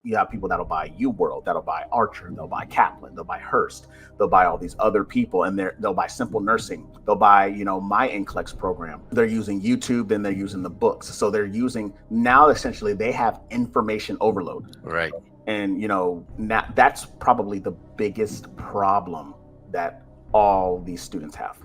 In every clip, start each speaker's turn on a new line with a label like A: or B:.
A: You have people that'll buy UWorld, that'll buy Archer, they'll buy Kaplan, they'll buy Hearst, they'll buy all these other people, and they'll buy Simple Nursing, they'll buy, my NCLEX program. They're using YouTube, then they're using the books. So they're using now essentially they have information overload.
B: Right.
A: And now that's probably the biggest problem that all these students have.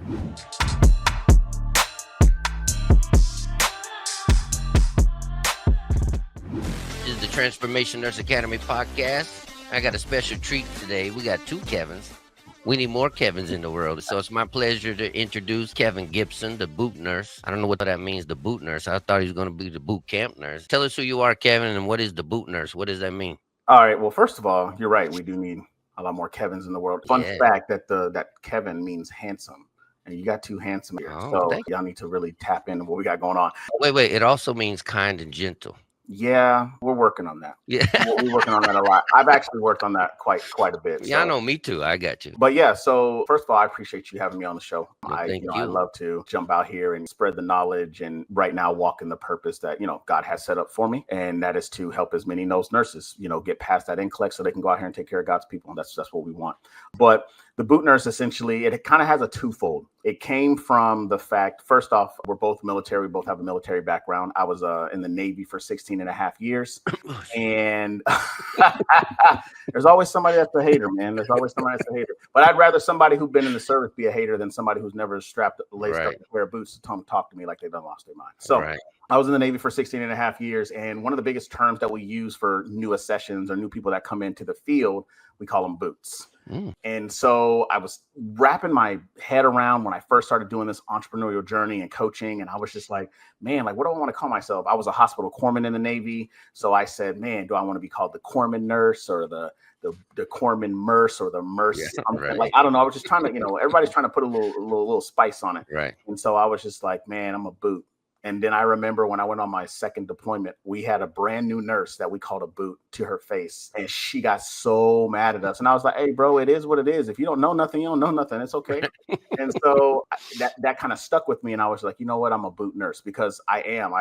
B: This is the Transformation Nurse Academy podcast. I got a special treat today. We got two Kevins. We need more Kevins in the world. So it's my pleasure to introduce Kevin Gibson, the boot nurse. I don't know what that means, the boot nurse. I thought he was going to be the boot camp nurse. Tell us who you are, Kevin, and what is the boot nurse? What does that mean?
A: All right. Well, first of all, you're right. We do need a lot more Kevins in the world. Fun fact that Kevin means handsome. And you got two handsome here. So y'all need to really tap into what we got going on.
B: Wait. It also means kind and gentle.
A: Yeah, we're working on that.
B: Yeah,
A: we're working on that a lot. I've actually worked on that quite a bit.
B: Yeah, so. I know, me too. I got you.
A: But yeah, so first of all, I appreciate you having me on the show.
B: Thank you.
A: I love to jump out here and spread the knowledge, and right now walk in the purpose that God has set up for me, and that is to help as many of those nurses get past that NCLEX so they can go out here and take care of God's people. And that's what we want. But the boot nurse, essentially, it kind of has a twofold. It came from the fact, first off, we're both military. We both have a military background. I was in the Navy for 16 and a half years. And there's always somebody that's a hater, man. There's always somebody that's a hater. But I'd rather somebody who's been in the service be a hater than somebody who's never laced up a pair of boots to talk to me like they've done lost their mind. So I was in the Navy for 16 and a half years. And one of the biggest terms that we use for new accessions or new people that come into the field, we call them boots. And so I was wrapping my head around when I first started doing this entrepreneurial journey and coaching. And I was just like, man, what do I want to call myself? I was a hospital corpsman in the Navy. So I said, man, do I want to be called the corpsman nurse or the corpsman nurse or the nurse? Yeah, I don't know. I was just trying to, everybody's trying to put a little spice on it.
B: Right.
A: And so I was just like, man, I'm a boot. And then I remember when I went on my second deployment, we had a brand new nurse that we called a boot to her face. And she got so mad at us. And I was like, hey, bro, it is what it is. If you don't know nothing, you don't know nothing. It's okay. And so that kind of stuck with me. And I was like, you know what? I'm a boot nurse because I am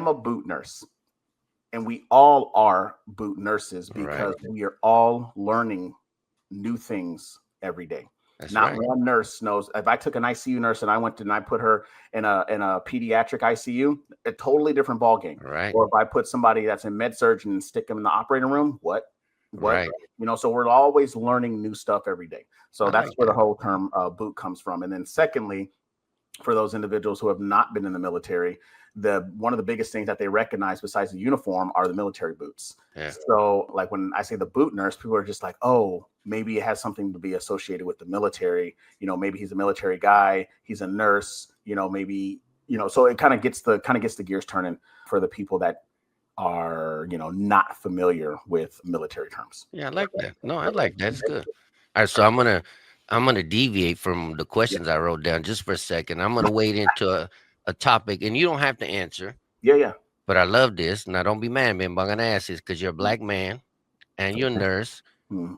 A: a boot nurse. And we all are boot nurses because we are all learning new things every day.
B: That's
A: Not one nurse knows. If I took an ICU nurse and I went and I put her in a pediatric ICU, a totally different ballgame.
B: Right.
A: Or if I put somebody that's in med surg and stick them in the operating room, what?
B: Right.
A: So we're always learning new stuff every day. So that's where the whole term boot comes from. And then secondly, for those individuals who have not been in the military, one of the biggest things that they recognize besides the uniform are the military boots. Yeah. So like when I say the boot nurse, people are just like, oh, maybe it has something to be associated with the military. Maybe he's a military guy. He's a nurse. Maybe so it kind of gets the gears turning for the people that are not familiar with military terms.
B: Yeah, I like that. No, I like that. It's good. All right, so I'm gonna deviate from the questions I wrote down just for a second. I'm gonna wade into a topic, and you don't have to answer.
A: Yeah.
B: But I love this. Now, don't be mad at me, but I'm gonna ask this because you're a black man and you're a nurse.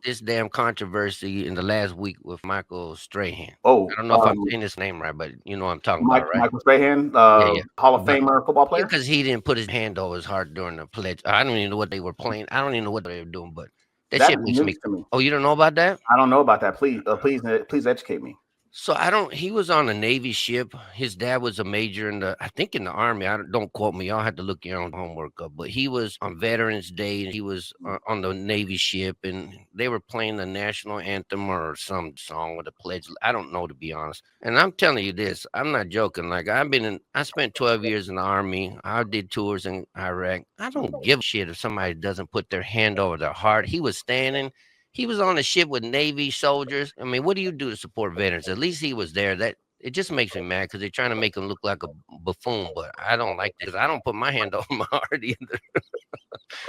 B: This damn controversy in the last week with Michael Strahan.
A: Oh,
B: I don't know if I'm saying his name right, but you know what I'm talking about, right?
A: Michael Strahan, Hall of Famer football player.
B: Because he didn't put his hand over his heart during the pledge. I don't even know what they were playing. I don't even know what they were doing, but that shit makes me. Oh, you don't know about that?
A: I don't know about that. Please educate me.
B: So he was on a Navy ship. His dad was a major I think in the Army. Don't quote me. Y'all have to look your own homework up. But he was on Veterans Day and he was on the Navy ship and they were playing the national anthem or some song with a pledge. I don't know, to be honest. And I'm telling you this, I'm not joking. Like I spent 12 years in the Army. I did tours in Iraq. I don't give a shit if somebody doesn't put their hand over their heart. He was standing. He was on a ship with Navy soldiers. I mean, what do you do to support veterans? At least he was there. That it just makes me mad because they're trying to make him look like a buffoon. But I don't like this. I don't put my hand over my heart either.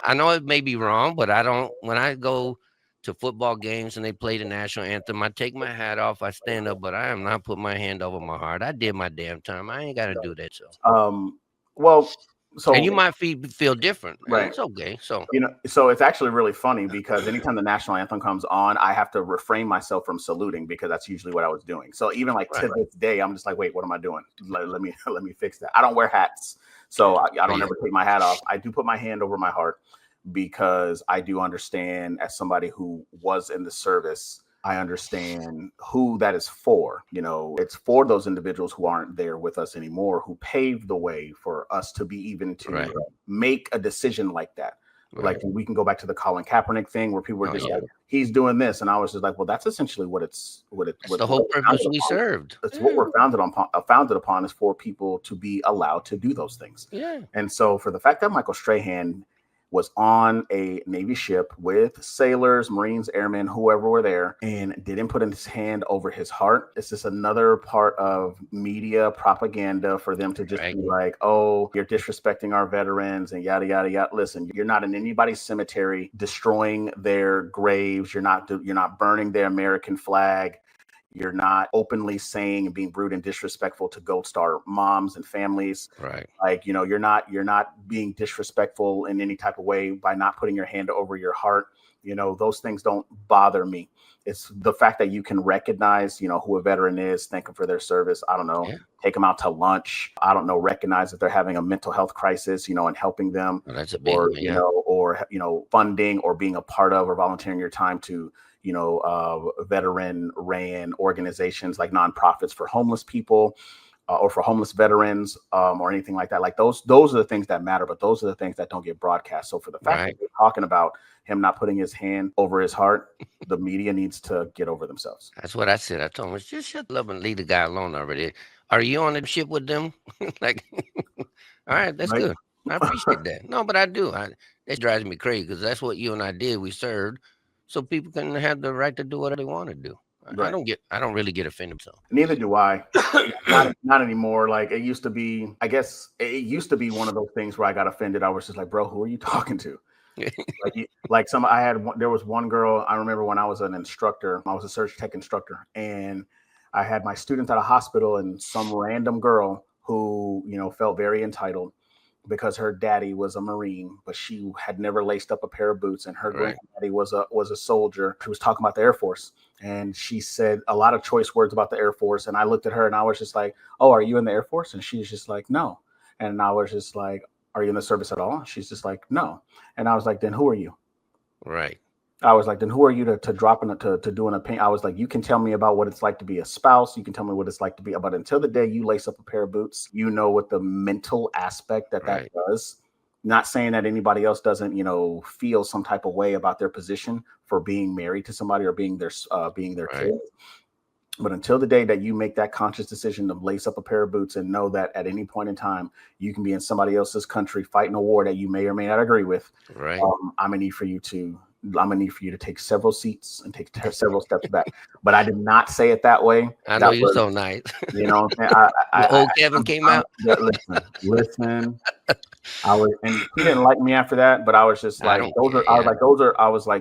B: I know it may be wrong, but I don't. When I go to football games and they play the national anthem, I take my hat off, I stand up, but I am not putting my hand over my heart. I did my damn time. I ain't got to do that. So and you might feel different, right? It's okay. So
A: so it's actually really funny because anytime the national anthem comes on, I have to refrain myself from saluting because that's usually what I was doing. So even to this day, I'm just like, wait, what am I doing? Let me fix that. I don't wear hats, so I don't ever take my hat off. I do put my hand over my heart. because I do understand, as somebody who was in the service, I understand who that is for. You know, it's for those individuals who aren't there with us anymore, who paved the way for us to be even to
B: Right.
A: make a decision like that. Like,
B: Right.
A: we can go back to the Colin Kaepernick thing where people were
B: Oh,
A: just
B: yeah.
A: like, he's doing this. And I was just like, well, that's essentially
B: That's
A: what
B: the
A: we're
B: whole purpose
A: founded
B: we
A: upon.
B: served.
A: That's what
B: Yeah.
A: we're founded upon, is for people to be allowed to do those things.
B: Yeah.
A: And so for the fact that Michael Strahan was on a Navy ship with sailors, Marines, airmen, whoever were there, and didn't put his hand over his heart, it's just another part of media propaganda for them to just
B: Right.
A: be like, oh, you're disrespecting our veterans and yada, yada, yada. Listen, you're not in anybody's cemetery destroying their graves. You're not burning their American flag. You're not openly saying and being rude and disrespectful to Gold Star moms and families.
B: Right.
A: Like, you know, you're not being disrespectful in any type of way by not putting your hand over your heart. You know, those things don't bother me. It's the fact that you can recognize, you know, who a veteran is, thank them for their service. I don't know,
B: Yeah.
A: take them out to lunch. I don't know, recognize if they're having a mental health crisis, you know, and helping them,
B: Well, that's a big
A: or,
B: one. Yeah.
A: you know, funding or being a part of or volunteering your time to, you know, veteran ran organizations like nonprofits for homeless people, or for homeless veterans, or anything like that. Like those are the things that matter, but those are the things that don't get broadcast. So for the fact
B: Right.
A: that they're talking about him not putting his hand over his heart, the media needs to get over themselves.
B: That's what I said. I told him, just shut up and leave the guy alone already. Are you on the ship with them? Like, all right, that's
A: Right.
B: good. I appreciate that. No, but I do. That drives me crazy because that's what you and I did. We served so people can have the right to do what they want to do.
A: Right.
B: I don't really get offended. So
A: Neither do I. Not anymore. Like, it used to be, I guess it used to be one of those things where I got offended. I was just like, bro, who are you talking to? There was one girl, I remember when I was an instructor, I was a surge tech instructor, and I had my students at a hospital, and some random girl who, you know, felt very entitled because her daddy was a Marine, but she had never laced up a pair of boots, and her
B: Right.
A: granddaddy was a soldier. She was talking about the Air Force, and she said a lot of choice words about the Air Force. And I looked at her and I was just like, "Oh, are you in the Air Force?" And she's just like, "No." And I was just like, "Are you in the service at all?" She's just like, "No." And I was like, "Then who are you?"
B: Right.
A: I was like, then who are you to drop in to do an opinion? I was like, you can tell me about what it's like to be a spouse. You can tell me what it's like to be, but until the day you lace up a pair of boots, you know what the mental aspect that
B: Right.
A: does. Not saying that anybody else doesn't, you know, feel some type of way about their position for being married to somebody or being their
B: Right.
A: kid. But until the day that you make that conscious decision to lace up a pair of boots and know that at any point in time you can be in somebody else's country fighting a war that you may or may not agree with,
B: Right.
A: I'm gonna need for you to take several seats and take several steps back. But I did not say it that way.
B: I know
A: That
B: you're
A: was,
B: so nice.
A: you know, what I'm saying?
B: The old Kevin came out.
A: Listen. I was, and he didn't like me after that. But I was just
B: I
A: like,
B: don't care. Yeah.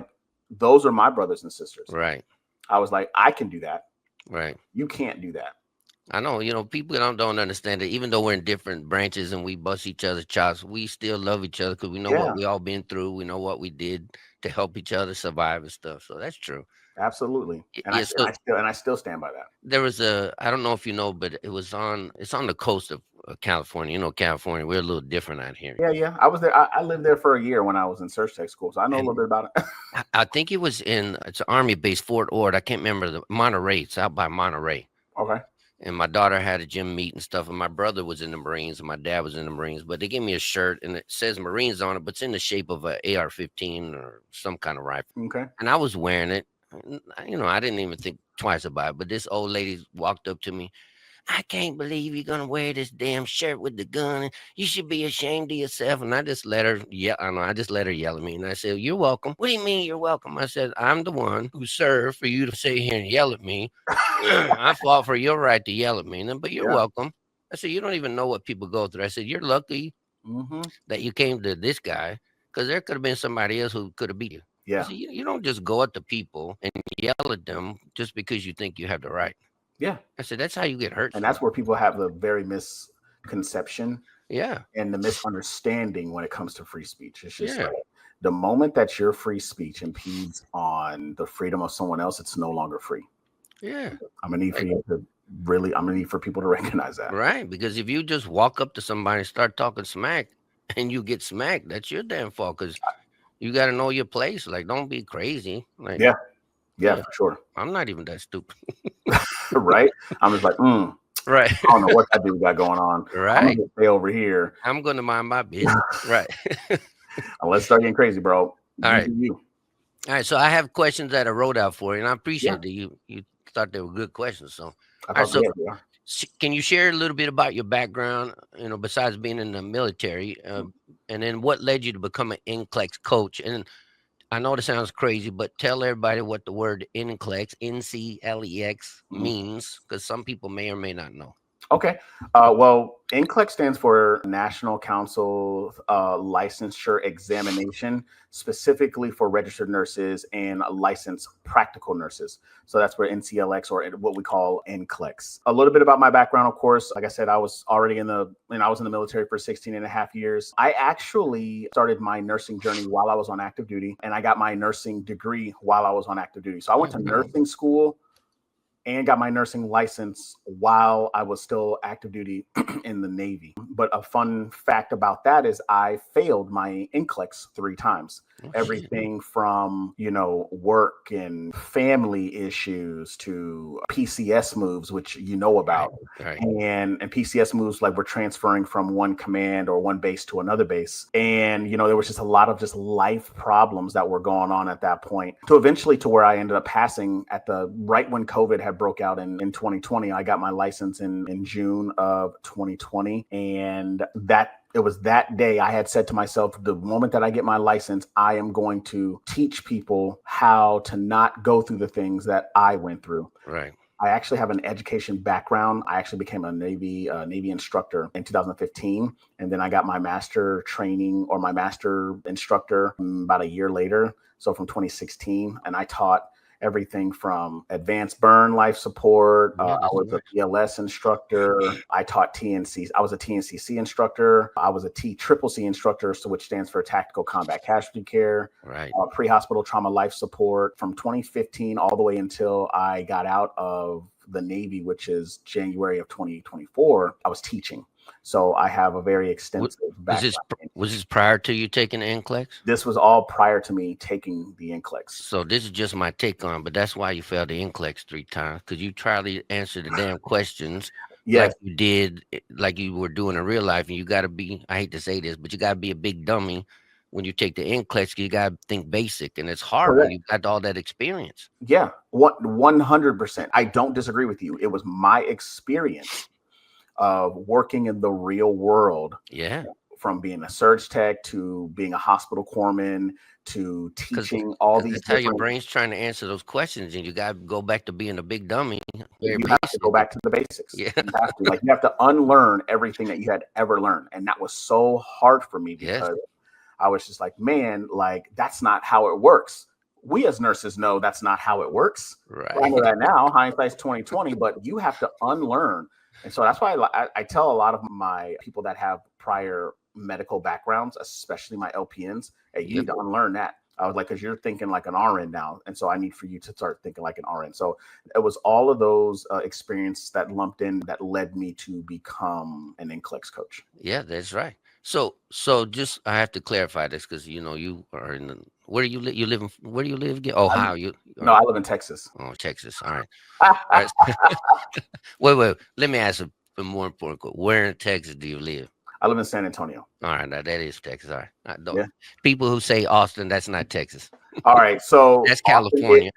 A: those are my brothers and sisters.
B: Right.
A: I was like, I can do that.
B: Right.
A: You can't do that.
B: I know, people don't understand that even though we're in different branches and we bust each other's chops, we still love each other because we know
A: Yeah,
B: what we all been through. We know what we did to help each other survive and stuff. So that's true.
A: absolutely. And
B: Yeah. So
A: I still stand by that.
B: there was I don't know if you know, but it's on the coast of California. California, we're a little different out here.
A: Yeah. I was there. I lived there for a year when I was in search tech school, so I know a little
B: And
A: bit about it.
B: I think it was it's an Army base, Fort Ord. I can't remember the Monterey. It's out by Monterey.
A: Okay.
B: And my daughter had a gym meet and stuff, and my brother was in the Marines, and my dad was in the Marines. But they gave me a shirt, and it says Marines on it, but it's in the shape of a AR-15 or some kind of rifle.
A: Okay.
B: And I was wearing it. I didn't even think twice about it. But this old lady walked up to me. I can't believe you're gonna wear this damn shirt with the gun. You should be ashamed of yourself. And I just let her I just let her yell at me. And I said, "You're welcome." "What do you mean you're welcome?" I said, "I'm the one who served for you to sit here and yell at me. I fought for your right to yell at me. But you're
A: Yeah.
B: welcome." I said, "You don't even know what people go through." I said, "You're lucky
A: Mm-hmm.
B: that you came to this guy because there could have been somebody else who could have beat you." I
A: Yeah.
B: said, you don't just go at the people and yell at them just because you think you have the right.
A: Yeah.
B: I said, that's how you get hurt.
A: And that's where people have the very misconception
B: Yeah.
A: and the misunderstanding when it comes to free speech. It's just
B: Yeah.
A: like the moment that your free speech impedes on the freedom of someone else, it's no longer free.
B: Yeah.
A: I'm gonna need for you to I'm gonna need for people to recognize that.
B: Right. Because if you just walk up to somebody and start talking smack and you get smacked, that's your damn fault. Because You got to know your place. Like, don't be crazy. Like,
A: Yeah, yeah,
B: yeah,
A: for sure.
B: I'm not even that stupid.
A: Right? I'm just like,
B: Right.
A: I don't know what that dude got going on. I'm gonna
B: Right.
A: just stay over here.
B: I'm going to mind my business. Right.
A: Let's start getting crazy, bro.
B: All
A: You
B: right.
A: do you.
B: All right. So I have questions that I wrote out for you, and I
A: Yeah,
B: appreciate that you thought they were good questions. So, all
A: I
B: right.
A: thought
B: So
A: yeah, they are.
B: can you share a little bit about your background, besides being in the military, and then what led you to become an NCLEX coach? And I know this sounds crazy, but tell everybody what the word NCLEX, NCLEX
A: Mhm.
B: means, because some people may or may not know.
A: Okay. Well, NCLEX stands for National Council Licensure Examination, specifically for registered nurses and licensed practical nurses. So that's where NCLX, or what we call NCLEX. A little bit about my background, of course. Like I said, I was already I was in the military for 16 and a half years. I actually started my nursing journey while I was on active duty, and I got my nursing degree while I was on active duty. So I went to nursing school and got my nursing license while I was still active duty in the Navy. But a fun fact about that is I failed my NCLEX 3 times.
B: Oh, shit.
A: Everything from, work and family issues to PCS moves, which you know
B: Right.
A: about.
B: Right.
A: And PCS moves, like we're transferring from one command or one base to another base. And, there was just a lot of just life problems that were going on at that point, to eventually to where I ended up passing at the right when COVID had broke out in 2020. I got my license in June of 2020. And it was that day I had said to myself, the moment that I get my license, I am going to teach people how to not go through the things that I went through.
B: Right.
A: I actually have an education background. I actually became a Navy instructor in 2015, and then I got my master training, or my master instructor, about a year later. So from 2016, and I taught everything from advanced burn life support.
B: Yeah,
A: I
B: that's
A: was a
B: nice.
A: BLS instructor. I taught TNC. I was a TNCC instructor. I was a TCCC instructor, so which stands for Tactical Combat Casualty Care.
B: Right.
A: Pre-hospital trauma life support from 2015 all the way until I got out of the Navy, which is January of 2024. I was teaching. So I have a very extensive
B: Was this
A: background.
B: was this prior to you taking the NCLEX?
A: This was all prior to me taking the NCLEX.
B: So this is just my take on, but that's why you failed the NCLEX 3 times, because you tried to answer the damn questions like
A: Yes,
B: you did, like you were doing in real life, and you got to be. I hate to say this, but you got to be a big dummy when you take the NCLEX. You got to think basic, and it's hard when
A: correct.
B: you got all that experience.
A: Yeah, 100%. I don't disagree with you. It was my experience of working in the real world,
B: Yeah,
A: from being a surge tech to being a hospital corpsman to
B: because
A: teaching all these
B: that's how your
A: different.
B: brain's trying to answer those questions, and you got to go back to being a big dummy. Very
A: You have to go
B: basic.
A: back to the basics.
B: Yeah.
A: You have to, you have to unlearn everything that you had ever learned, and that was so hard for me
B: Yes.
A: because I was just like, man, like that's not how it works. We as nurses know that's not how it works. Well, I know
B: Right.
A: that now, hindsight's 2020, but you have to unlearn. And so that's why I tell a lot of my people that have prior medical backgrounds, especially my LPNs, hey, you
B: Yep.
A: need to unlearn that. I was like, because you're thinking like an RN now. And so I need for you to start thinking like an RN. So it was all of those experiences that lumped in that led me to become an NCLEX coach.
B: Yeah, that's right. So just I have to clarify this because you are in the where do you live? You live in where do you live again?
A: I,
B: Ohio. You
A: no,
B: or
A: I live in Texas.
B: oh Texas. All right. All right. Wait. Let me ask a more important question. Where in Texas do you live?
A: I live in San Antonio.
B: All right, now that is Texas. All right.
A: Yeah.
B: People who say Austin, that's not Texas.
A: All right. So
B: That's
A: Austin,
B: California.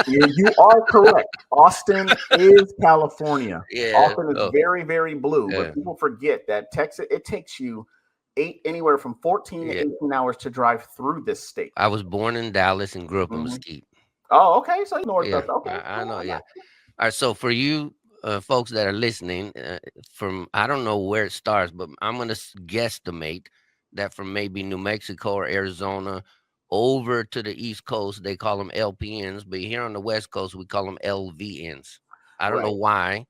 A: you are correct. Austin is California.
B: Yeah.
A: Austin is
B: Oh,
A: very, very blue, but
B: yeah.
A: people forget that Texas, it takes you anywhere from 14 to
B: Yeah.
A: 18 hours to drive through this state.
B: I was born in Dallas and grew up in
A: Mhm.
B: Mesquite.
A: Oh, okay. So north
B: Yeah,
A: of, okay.
B: I know.
A: Cool.
B: Yeah. All right. So for you folks that are listening, from I don't know where it starts, but I'm gonna guesstimate that from maybe New Mexico or Arizona over to the East Coast, they call them LPNs, but here on the West Coast, we call them LVNs. I don't know
A: Right.
B: why.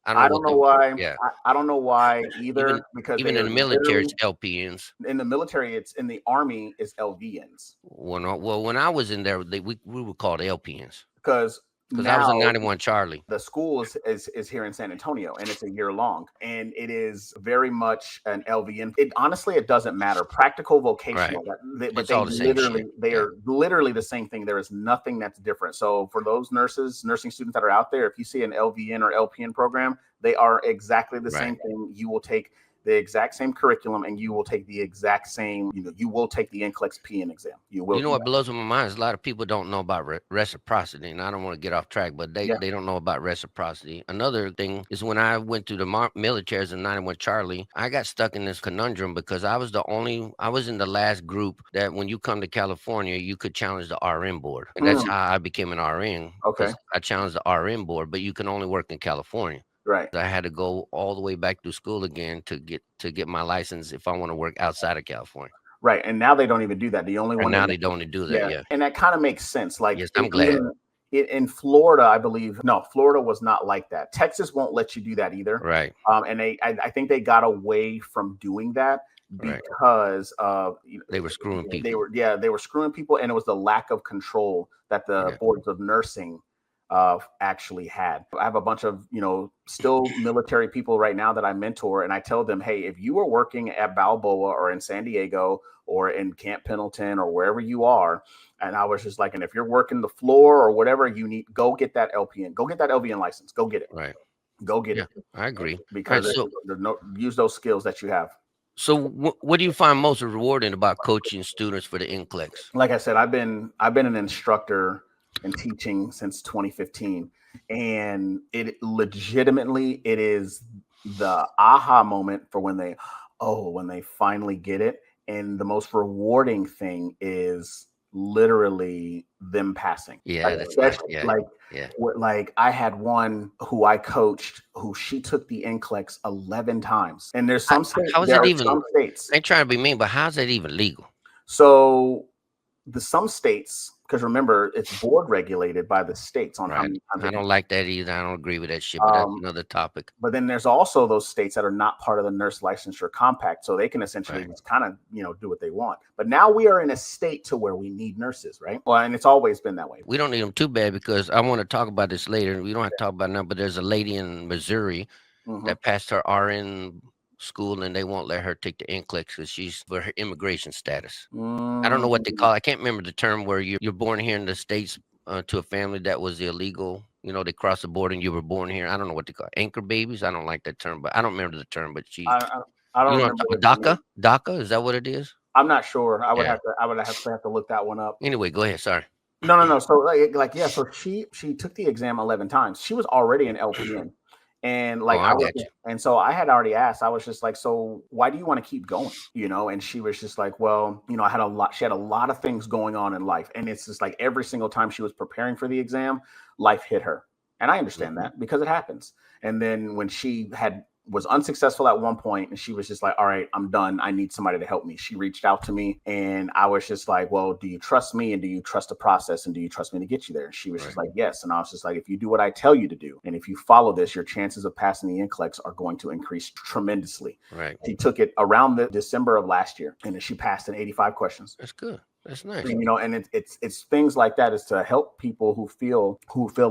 B: I don't know
A: I
B: what
A: don't know
B: the
A: why.
B: yeah.
A: I don't know why
B: Even
A: either, because they
B: even in
A: are
B: the military,
A: literally
B: it's LPNs.
A: in the military. It's in the army is LVNs,
B: When I was in there, we were called LPNs.
A: because
B: Because I was a
A: Now
B: 91 Charlie.
A: the school is here in San Antonio, and it's a year long, and it is very much an LVN. It honestly, it doesn't matter. Practical,
B: Right.
A: vocational, but
B: It's all the same shit.
A: they
B: Yeah.
A: are literally the same thing. There is nothing that's different. So for those nursing students that are out there, if you see an LVN or LPN program, they are exactly the
B: Right.
A: same thing. You will take the exact same curriculum, and you will take the exact same, you will take the NCLEX PN exam. You will.
B: You know what blows my mind is a lot of people don't know about reciprocity, and I don't want to get off track, but
A: Yeah.
B: they don't know about reciprocity. Another thing is when I went to the military as a 91 Charlie, I got stuck in this conundrum because I was in the last group that when you come to California, you could challenge the RN board, and that's
A: Mm,
B: how I became an RN
A: okay.
B: because I challenged the RN board, but you can only work in California.
A: Right.
B: I had to go all the way back to school again to get my license if I want to work outside of California.
A: Right. And now they don't even do that. The only
B: And
A: one
B: now
A: in
B: they don't do that.
A: Yeah,
B: Yeah.
A: and that kind of makes sense. Like
B: Yes, I'm glad.
A: in Florida, I believe. No, Florida was not like that. Texas won't let you do that either.
B: Right.
A: And I think they got away from doing that
B: Right.
A: because
B: They were screwing people.
A: they were screwing people, and it was the lack of control that the
B: Yeah.
A: boards of nursing actually had. I have a bunch of still military people right now that I mentor, and I tell them, hey, if you are working at Balboa or in San Diego or in Camp Pendleton or wherever you are, and I was just like, and if you're working the floor or whatever you need, go get that LPN, go get that LVN license, go get it,
B: Right.
A: go get
B: Yeah,
A: it.
B: I agree.
A: Because
B: So
A: use those skills that you have.
B: what do you find most rewarding about coaching students for the NCLEX?
A: Like I said, I've been an instructor and teaching since 2015, and it legitimately, it is the aha moment for when they finally get it. And the most rewarding thing is literally them passing.
B: Yeah,
A: Like,
B: that's nice.
A: especially
B: Yeah.
A: like
B: Yeah.
A: like I had one who I coached who she took the NCLEX 11 times, and there's some states.
B: How is
A: There
B: it
A: are
B: even?
A: some states.
B: I ain't trying to be mean, but how's that even legal?
A: So some states, because remember, it's board regulated by the states on how
B: Right.
A: many times
B: I
A: they can.
B: don't like that either. I don't agree with that shit, but that's another topic.
A: But then there's also those states that are not part of the nurse licensure compact, so they can essentially
B: Right.
A: just kind of do what they want. But now we are in a state to where we need nurses, right? Well, and it's always been that way.
B: We don't need them too bad because I want to talk about this later. We don't have to talk about it now, but there's a lady in Missouri
A: Mhm.
B: that passed her RN school and they won't let her take the NCLEX because she's for her immigration status. I don't know what they call it. I can't remember the term where you're born here in the States to a family that was illegal. They crossed the border and you were born here. I don't know what they call it. Anchor babies. I don't like that term, but I don't remember the term. But she,
A: I don't
B: you know,
A: remember
B: what
A: the
B: I'm
A: name.
B: talking about? DACA. Is that what it is?
A: I'm not sure. I would
B: Yeah.
A: have to look that one up.
B: Anyway, go ahead. Sorry.
A: No. So yeah. So she took the exam 11 times. She was already an LPN, and
B: Oh, I got you.
A: and so I had already asked. I was just like, so why do you want to keep going? And she was just like, well, I had a lot. She had a lot of things going on in life, and it's just like every single time she was preparing for the exam, life hit her, and I understand that because it happens. And then when she was unsuccessful at one point, and she was just like, all right, I'm done. I need somebody to help me. She reached out to me, and I was just like, well, do you trust me? And do you trust the process? And do you trust me to get you there? And she was just like, yes. And I was just like, if you do what I tell you to do, and if you follow this, your chances of passing the NCLEX are going to increase tremendously.
B: Right.
A: She took it around the December of last year, and then she passed in 85 questions.
B: That's good. That's nice.
A: And it's things like that is to help people who feel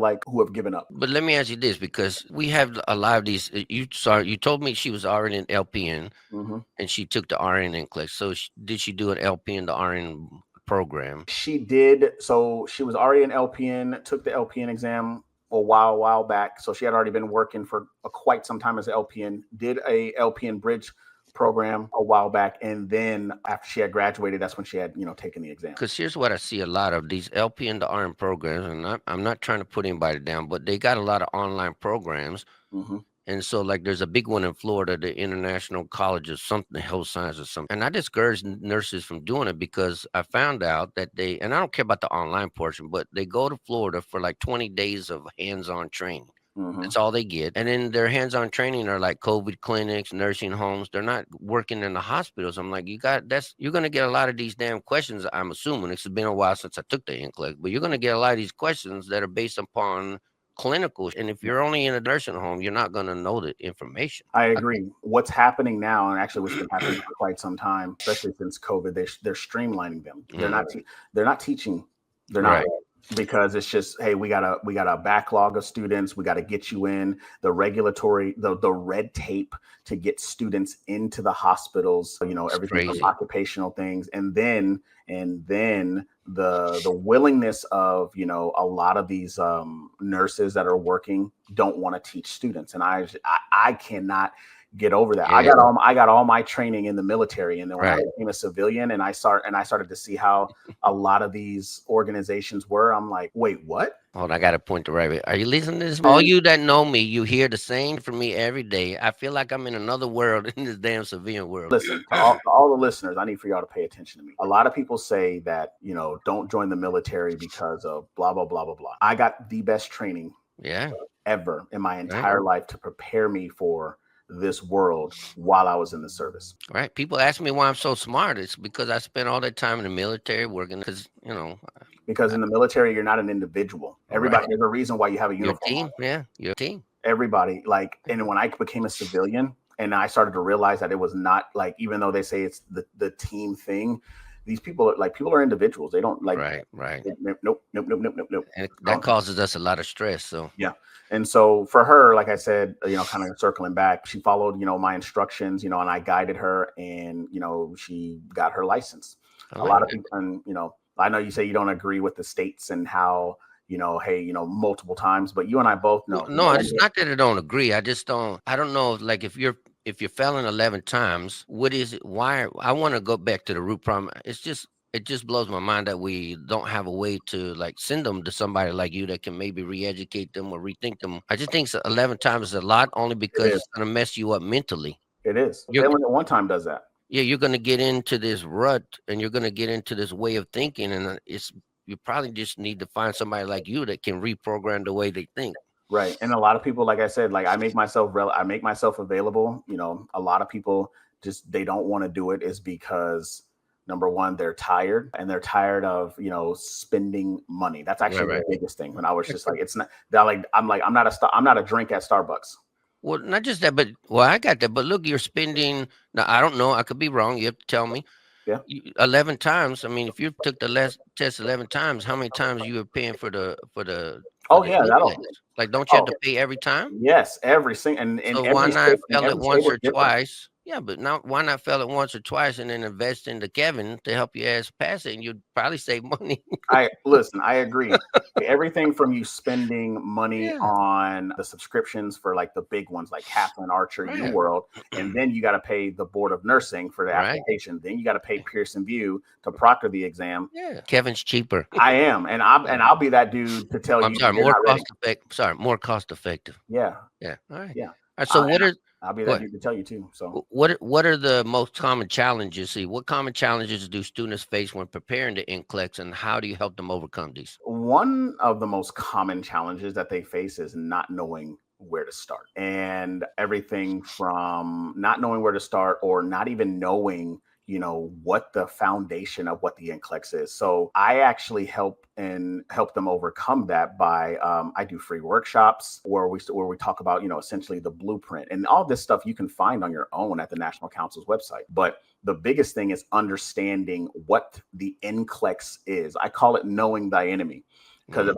A: like who have given up.
B: But let me ask you this, because we have a lot of these. You told me she was already an LPN, and she took the RN NCLEX. So did she do an LPN to RN program?
A: She did. So she was already an LPN, took the LPN exam a while back. So she had already been working for quite some time as an LPN, did a LPN bridge program a while back, and then after she had graduated, that's when she had taken the exam.
B: Because here's what I see a lot of these LPN to RN programs, and I'm not trying to put anybody down, but they got a lot of online programs. And so, like, there's a big one in Florida, the International College of something, Health Science or something. And I discourage nurses from doing it because I found out that and I don't care about the online portion, but they go to Florida for like 20 days of hands-on training. That's all they get. And then their hands-on training are like COVID clinics, nursing homes. They're not working in the hospitals. I'm like, you're going to get a lot of these damn questions. I'm assuming it's been a while since I took the NCLEX, but you're going to get a lot of these questions that are based upon clinical. And if you're only in a nursing home, you're not going to know the information.
A: I agree. What's happening now, and actually what's been happening for quite some time, especially since COVID, they're streamlining them. They're not teaching. They're not. because it's just, hey, we got a backlog of students. We got to get you in the regulatory, the red tape to get students into the hospitals,
B: It's
A: everything from
B: crazy.
A: occupational things. And then the willingness of, a lot of these nurses that are working don't want to teach students. And I cannot get over that.
B: Yeah.
A: I got all my training in the military, and then when I
B: Right.
A: became a civilian and I started to see how a lot of these organizations were, I'm like, wait, what?
B: Hold on, I got to point the right way. Are you listening to this?
A: Man,
B: All you that know me, you hear the same from me every day. I feel like I'm in another world in this damn civilian world.
A: listen, to all the listeners, I need for y'all to pay attention to me. A lot of people say that, don't join the military because of blah, blah, blah, blah, blah. I got the best training
B: Yeah.
A: ever in my entire life to prepare me for this world while I was in the service.
B: Right. People ask me why I'm so smart. It's because I spent all that time in the military working. Because
A: Because in the military, you're not an individual. Everybody,
B: right.
A: there's a reason why you have a
B: Your
A: uniform
B: team.
A: on.
B: Yeah. Your team.
A: Everybody, and when I became a civilian and I started to realize that it was not like, even though they say it's the team thing, these people are individuals. They don't like,
B: Right.
A: nope, nope, nope, nope, nope, nope.
B: And that causes us a lot of stress. So
A: Yeah. And so for her, like I said, kind of circling back, she followed, my instructions, and I guided her, and, she got her license.
B: I
A: A
B: like
A: lot of
B: that.
A: people, and, I know you say you don't agree with the states and how, hey, multiple times, but you and I both know.
B: No, it's not that I don't agree. I just don't. I don't know. Like if you're failing 11 times, what is it? Why? I want to go back to the root problem. It just blows my mind that we don't have a way to like send them to somebody like you that can maybe re-educate them or rethink them. I just think 11 times is a lot, only
A: It
B: because
A: is.
B: it's gonna mess you up mentally.
A: It is.
B: You're
A: Failing at one time does that.
B: Yeah, you're gonna get into this rut, and you're gonna get into this way of thinking, and you probably just need to find somebody like you that can reprogram the way they think.
A: Right. And a lot of people, like I said, like I make myself available. A lot of people just, they don't want to do it is because number one, they're tired, and they're tired of, spending money. That's actually
B: Right.
A: the biggest thing. When I was just like, it's not that, I'm not a drink at Starbucks.
B: Well, not just that, but I got that. But look, you're spending. Now, I don't know. I could be wrong. You have to tell me.
A: Yeah.
B: 11 times. I mean, if you took the last test 11 times, how many times you were paying for the
A: Oh yeah,
B: NCLEX? Like, don't you have
A: oh
B: to pay every time?
A: yes, every single, and in
B: So why
A: every
B: not
A: state,
B: fail it once
A: was
B: or
A: different.
B: twice? Yeah, but now why not fail it once or twice and then invest into Kevin to help you ass pass it, and you'd probably save money.
A: I agree. Everything from you spending money
B: Yeah,
A: on the subscriptions for like the big ones like Kaplan, Archer, U
B: right,
A: World, and then you got to pay the Board of Nursing for the
B: right.
A: application. Then you got to pay Pearson View to proctor the exam.
B: Yeah, Kevin's cheaper.
A: I am, and I'll be that dude to tell
B: I'm
A: you
B: sorry,
A: you're
B: more
A: not ready.
B: cost effective. Sorry, more cost effective.
A: Yeah,
B: Yeah, all right.
A: yeah.
B: All right. So what
A: And
B: are
A: I'll be that
B: what
A: dude to tell you too. So
B: what are the most common challenges? See, what common challenges do students face when preparing to NCLEX, and how do you help them overcome these?
A: one of the most common challenges that they face is not knowing where to start, and everything from not knowing where to start or not even knowing what the foundation of what the NCLEX is. So I actually help them overcome that by I do free workshops where we talk about essentially the blueprint, and all this stuff you can find on your own at the National Council's website. But the biggest thing is understanding what the NCLEX is. I call it knowing thy enemy. Because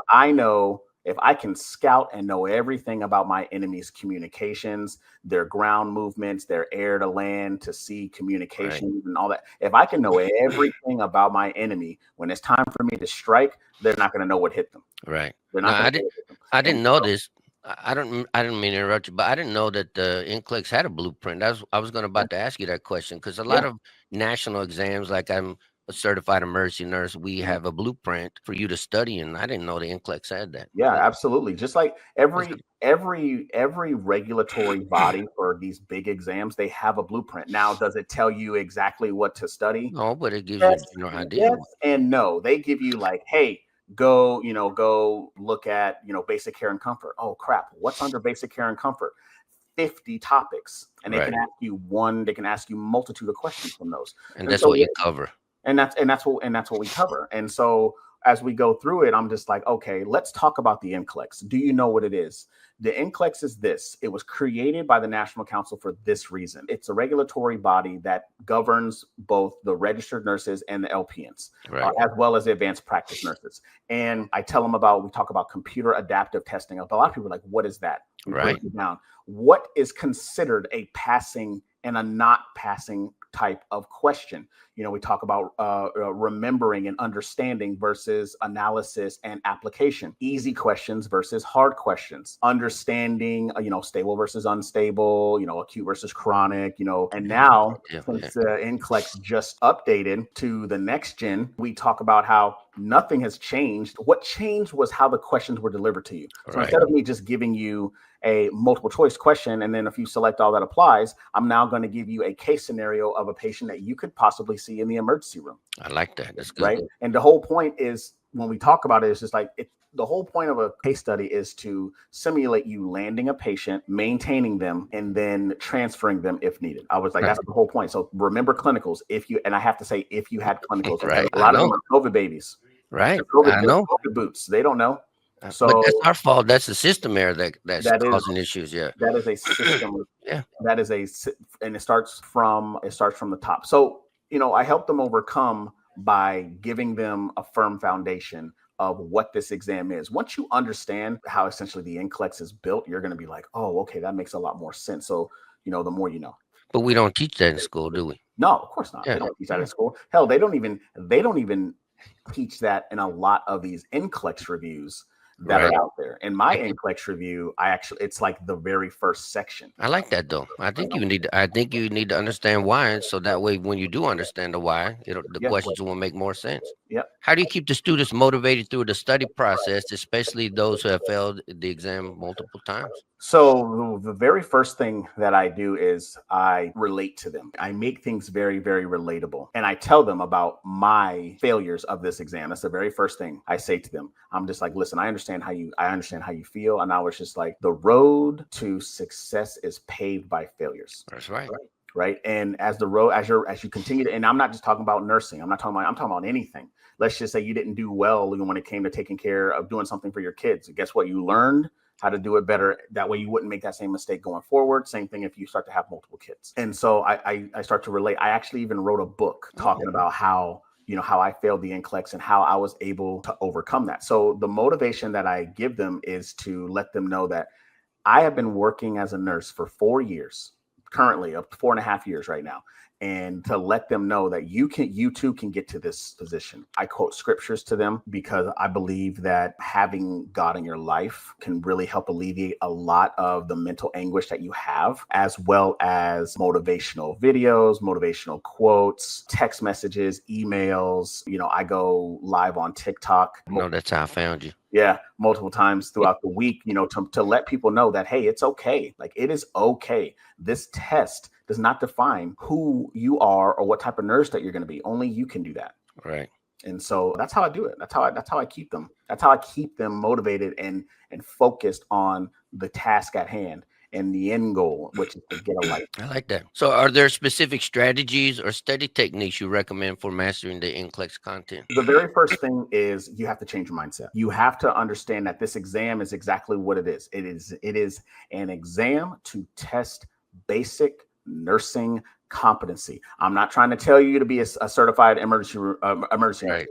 A: if I can scout and know everything about my enemy's communications, their ground movements, their air to land to sea communications, and all that, if I can know everything about my enemy, when it's time for me to strike, they're not going to know what hit them.
B: Right.
A: They're
B: No,
A: not going to know what hit them.
B: I didn't know this. I didn't mean to interrupt you, but I didn't know that the NCLEX had a blueprint. I was about to ask you that question, because a lot
A: Yeah.
B: of national exams, like I'm a certified emergency nurse, we have a blueprint for you to study, and I didn't know the NCLEX had that.
A: Yeah,
B: So
A: absolutely. Just like
B: that's
A: every regulatory body for these big exams, they have a blueprint. Now, does it tell you exactly what to study?
B: no, but it gives you a
A: Yes,
B: general idea.
A: yes, and no. They give you like, hey, go look at basic care and comfort. Oh crap, what's under basic care and comfort? 50 topics, and they
B: Right.
A: can ask you multitude of questions from those.
B: And
A: And
B: that's
A: so
B: what you cover.
A: and that's what we cover. And so as we go through it, I'm just like, okay, let's talk about the NCLEX. Do you know what it is? The NCLEX is this. It was created by the National Council for this reason. It's a regulatory body that governs both the registered nurses and the LPNs, as well as the advanced practice nurses. And I tell them we talk about computer adaptive testing. A lot of people are like, what is that? We break it down. What is considered a passing and a not passing type of question? We talk about remembering and understanding versus analysis and application, easy questions versus hard questions, understanding, stable versus unstable, acute versus chronic, and now since NCLEX just updated to the next gen, we talk about how nothing has changed. What changed was how the questions were delivered to you. So instead of me just giving you a multiple choice question, and then if you select all that applies, I'm now going to give you a case scenario of a patient that you could possibly see in the emergency room.
B: I like that. That's good.
A: Right. And the whole point is, when we talk about it, it's just like the whole point of a case study is to simulate you landing a patient, maintaining them, and then transferring them if needed. I was like, that's the whole point. So remember clinicals. And I have to say, if you had clinicals, a lot of them are COVID babies.
B: Right.
A: COVID boots. They don't know. So,
B: but that's our fault. That's the system error that's causing issues. Yeah,
A: that is a system. That is and it starts from the top. So I help them overcome by giving them a firm foundation of what this exam is. Once you understand how essentially the NCLEX is built, you're going to be like, oh, okay, that makes a lot more sense. So the more you know.
B: But we don't teach that in school, do we?
A: No, of course not. They don't teach that in school. Hell, they don't even teach that in a lot of these NCLEX reviews that are out there. In my NCLEX review, it's like the very first section.
B: I like that though. I think you need to understand why, so that way when you do understand the why, the questions will make more sense.
A: Yeah.
B: How do you keep the students motivated through the study process, especially those who have failed the exam multiple times?
A: So the very first thing that I do is I relate to them. I make things very, very relatable. And I tell them about my failures of this exam. That's the very first thing I say to them. I'm just like, listen, I understand how you feel. And I was just like, the road to success is paved by failures.
B: That's right.
A: Right. And as you continue to, and I'm not just talking about nursing. I'm talking about anything. Let's just say you didn't do well when it came to taking care of doing something for your kids. Guess what? You learned how to do it better. That way you wouldn't make that same mistake going forward. Same thing if you start to have multiple kids. And so I start to relate. I actually even wrote a book talking about how I failed the NCLEX and how I was able to overcome that. So the motivation that I give them is to let them know that I have been working as a nurse for 4 years, currently up to 4.5 years right now. And to let them know that you too can get to this position. I quote scriptures to them because I believe that having God in your life can really help alleviate a lot of the mental anguish that you have, as well as motivational videos, motivational quotes, text messages, emails. I go live on TikTok.
B: No, that's how I found you.
A: Yeah, multiple times throughout the week, to let people know that, hey, it's okay. Like, it is okay. This test does not define who you are or what type of nurse that you're going to be. Only you can do that.
B: Right.
A: And so that's how I do it. That's how I keep them. That's how I keep them motivated and focused on the task at hand and the end goal, which is to get a life.
B: I like that. So are there specific strategies or study techniques you recommend for mastering the NCLEX content?
A: The very first thing is you have to change your mindset. You have to understand that this exam is exactly what it is. It is an exam to test basic nursing competency. I'm not trying to tell you to be a certified emergency nurse.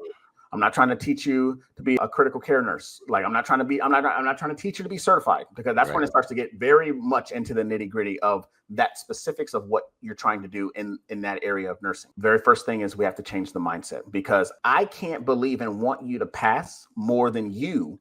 A: I'm not trying to teach you to be a critical care nurse. Like, I'm not trying to teach you to be certified, because that's when it starts to get very much into the nitty gritty of that specifics of what you're trying to do in that area of nursing. Very first thing is we have to change the mindset, because I can't believe and want you to pass more than you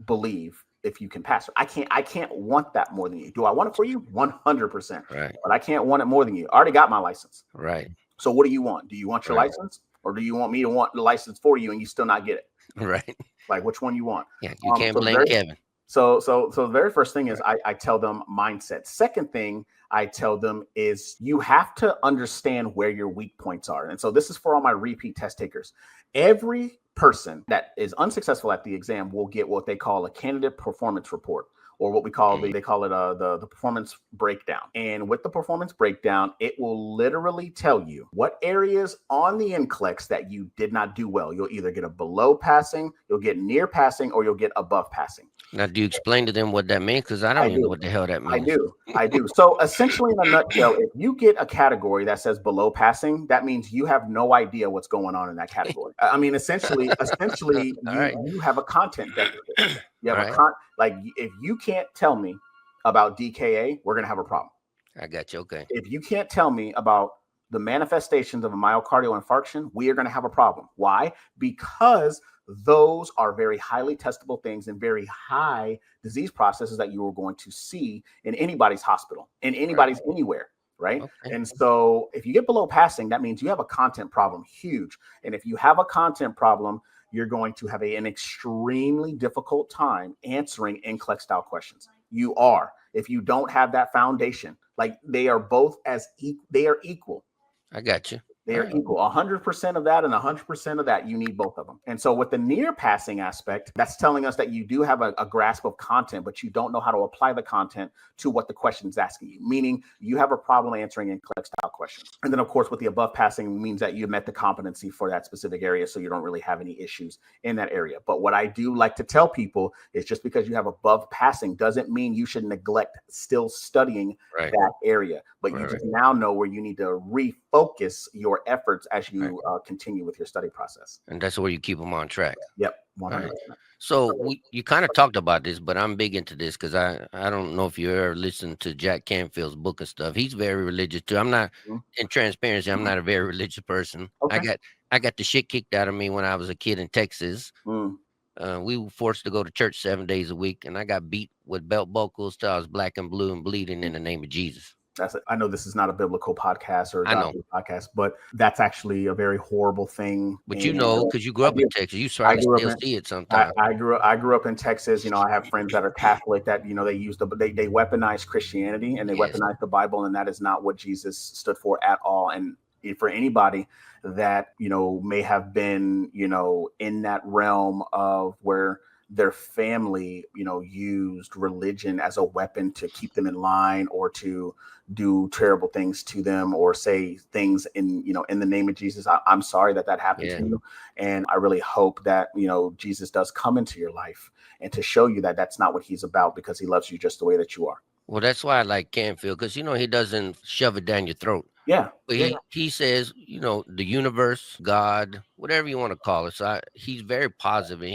A: believe if you can pass. I can't want that more than you. Do I want it for you? 100%.
B: Right.
A: But I can't want it more than you. I already got my license.
B: Right.
A: So what do you want? Do you want your license, or do you want me to want the license for you and you still not get it?
B: Right.
A: Like, which one you want?
B: Yeah, you can't blame Kevin.
A: So the very first thing is I tell them mindset. Second thing I tell them is you have to understand where your weak points are. And so this is for all my repeat test takers. Every person that is unsuccessful at the exam will get what they call a candidate performance report. or what we call they call it the performance breakdown. And with the performance breakdown, it will literally tell you what areas on the NCLEX that you did not do well. You'll either get a below passing, you'll get near passing, or you'll get above passing.
B: Now, do you explain to them what that means? Because I don't even know what the hell that means.
A: I do. So essentially, in a nutshell, if you get a category that says below passing, that means you have no idea what's going on in that category. I mean, essentially, you have a content deficit. You have like if you can't tell me about DKA, we're gonna have a problem.
B: I got you. Okay.
A: If you can't tell me about the manifestations of a myocardial infarction, we are going to have a problem. Why? Because those are very highly testable things and very high disease processes that you are going to see in anybody's hospital, in anybody's anywhere, right? Okay. And so if you get below passing, that means you have a content problem, huge. And if you have a content problem, you're going to have an extremely difficult time answering NCLEX style questions. You are. If you don't have that foundation, like they are both they are equal.
B: I got you.
A: They're equal. 100% of that and 100% of that, you need both of them. And so with the near passing aspect, that's telling us that you do have a grasp of content, but you don't know how to apply the content to what the question is asking you, meaning you have a problem answering NCLEX style questions. And then, of course, with the above passing means that you met the competency for that specific area, so you don't really have any issues in that area. But what I do like to tell people is just because you have above passing doesn't mean you should neglect still studying that area. But you just now know where you need to refocus your efforts as you continue with your study process.
B: And that's where you keep them on track.
A: Yep, 100%.
B: So you kind of talked about this, but I'm big into this because I don't know if you ever listened to Jack Canfield's book and stuff. He's very religious too. I'm not, in transparency, I'm not a very religious person. Okay. I got the shit kicked out of me when I was a kid in Texas. We were forced to go to church 7 days a week, and I got beat with belt buckles till I was black and blue and bleeding in the name of Jesus.
A: I know this is not a biblical podcast or a doctor podcast, but that's actually a very horrible thing.
B: But you know, because you grew up in Texas, you still see it sometimes.
A: I grew up in Texas. You know, I have friends that are Catholic that, you know, they weaponize Christianity and they weaponize the Bible, and that is not what Jesus stood for at all. And for anybody that, you know, may have been, you know, in that realm of where their family, you know, used religion as a weapon to keep them in line or to do terrible things to them or say things in, you know, in the name of Jesus. I'm sorry that happened to you. And I really hope that, you know, Jesus does come into your life and to show you that that's not what he's about, because he loves you just the way that you are.
B: Well, that's why I like Canfield, because, you know, he doesn't shove it down your throat.
A: Yeah.
B: But he says, you know, the universe, God, whatever you want to call it. So he's very positive, and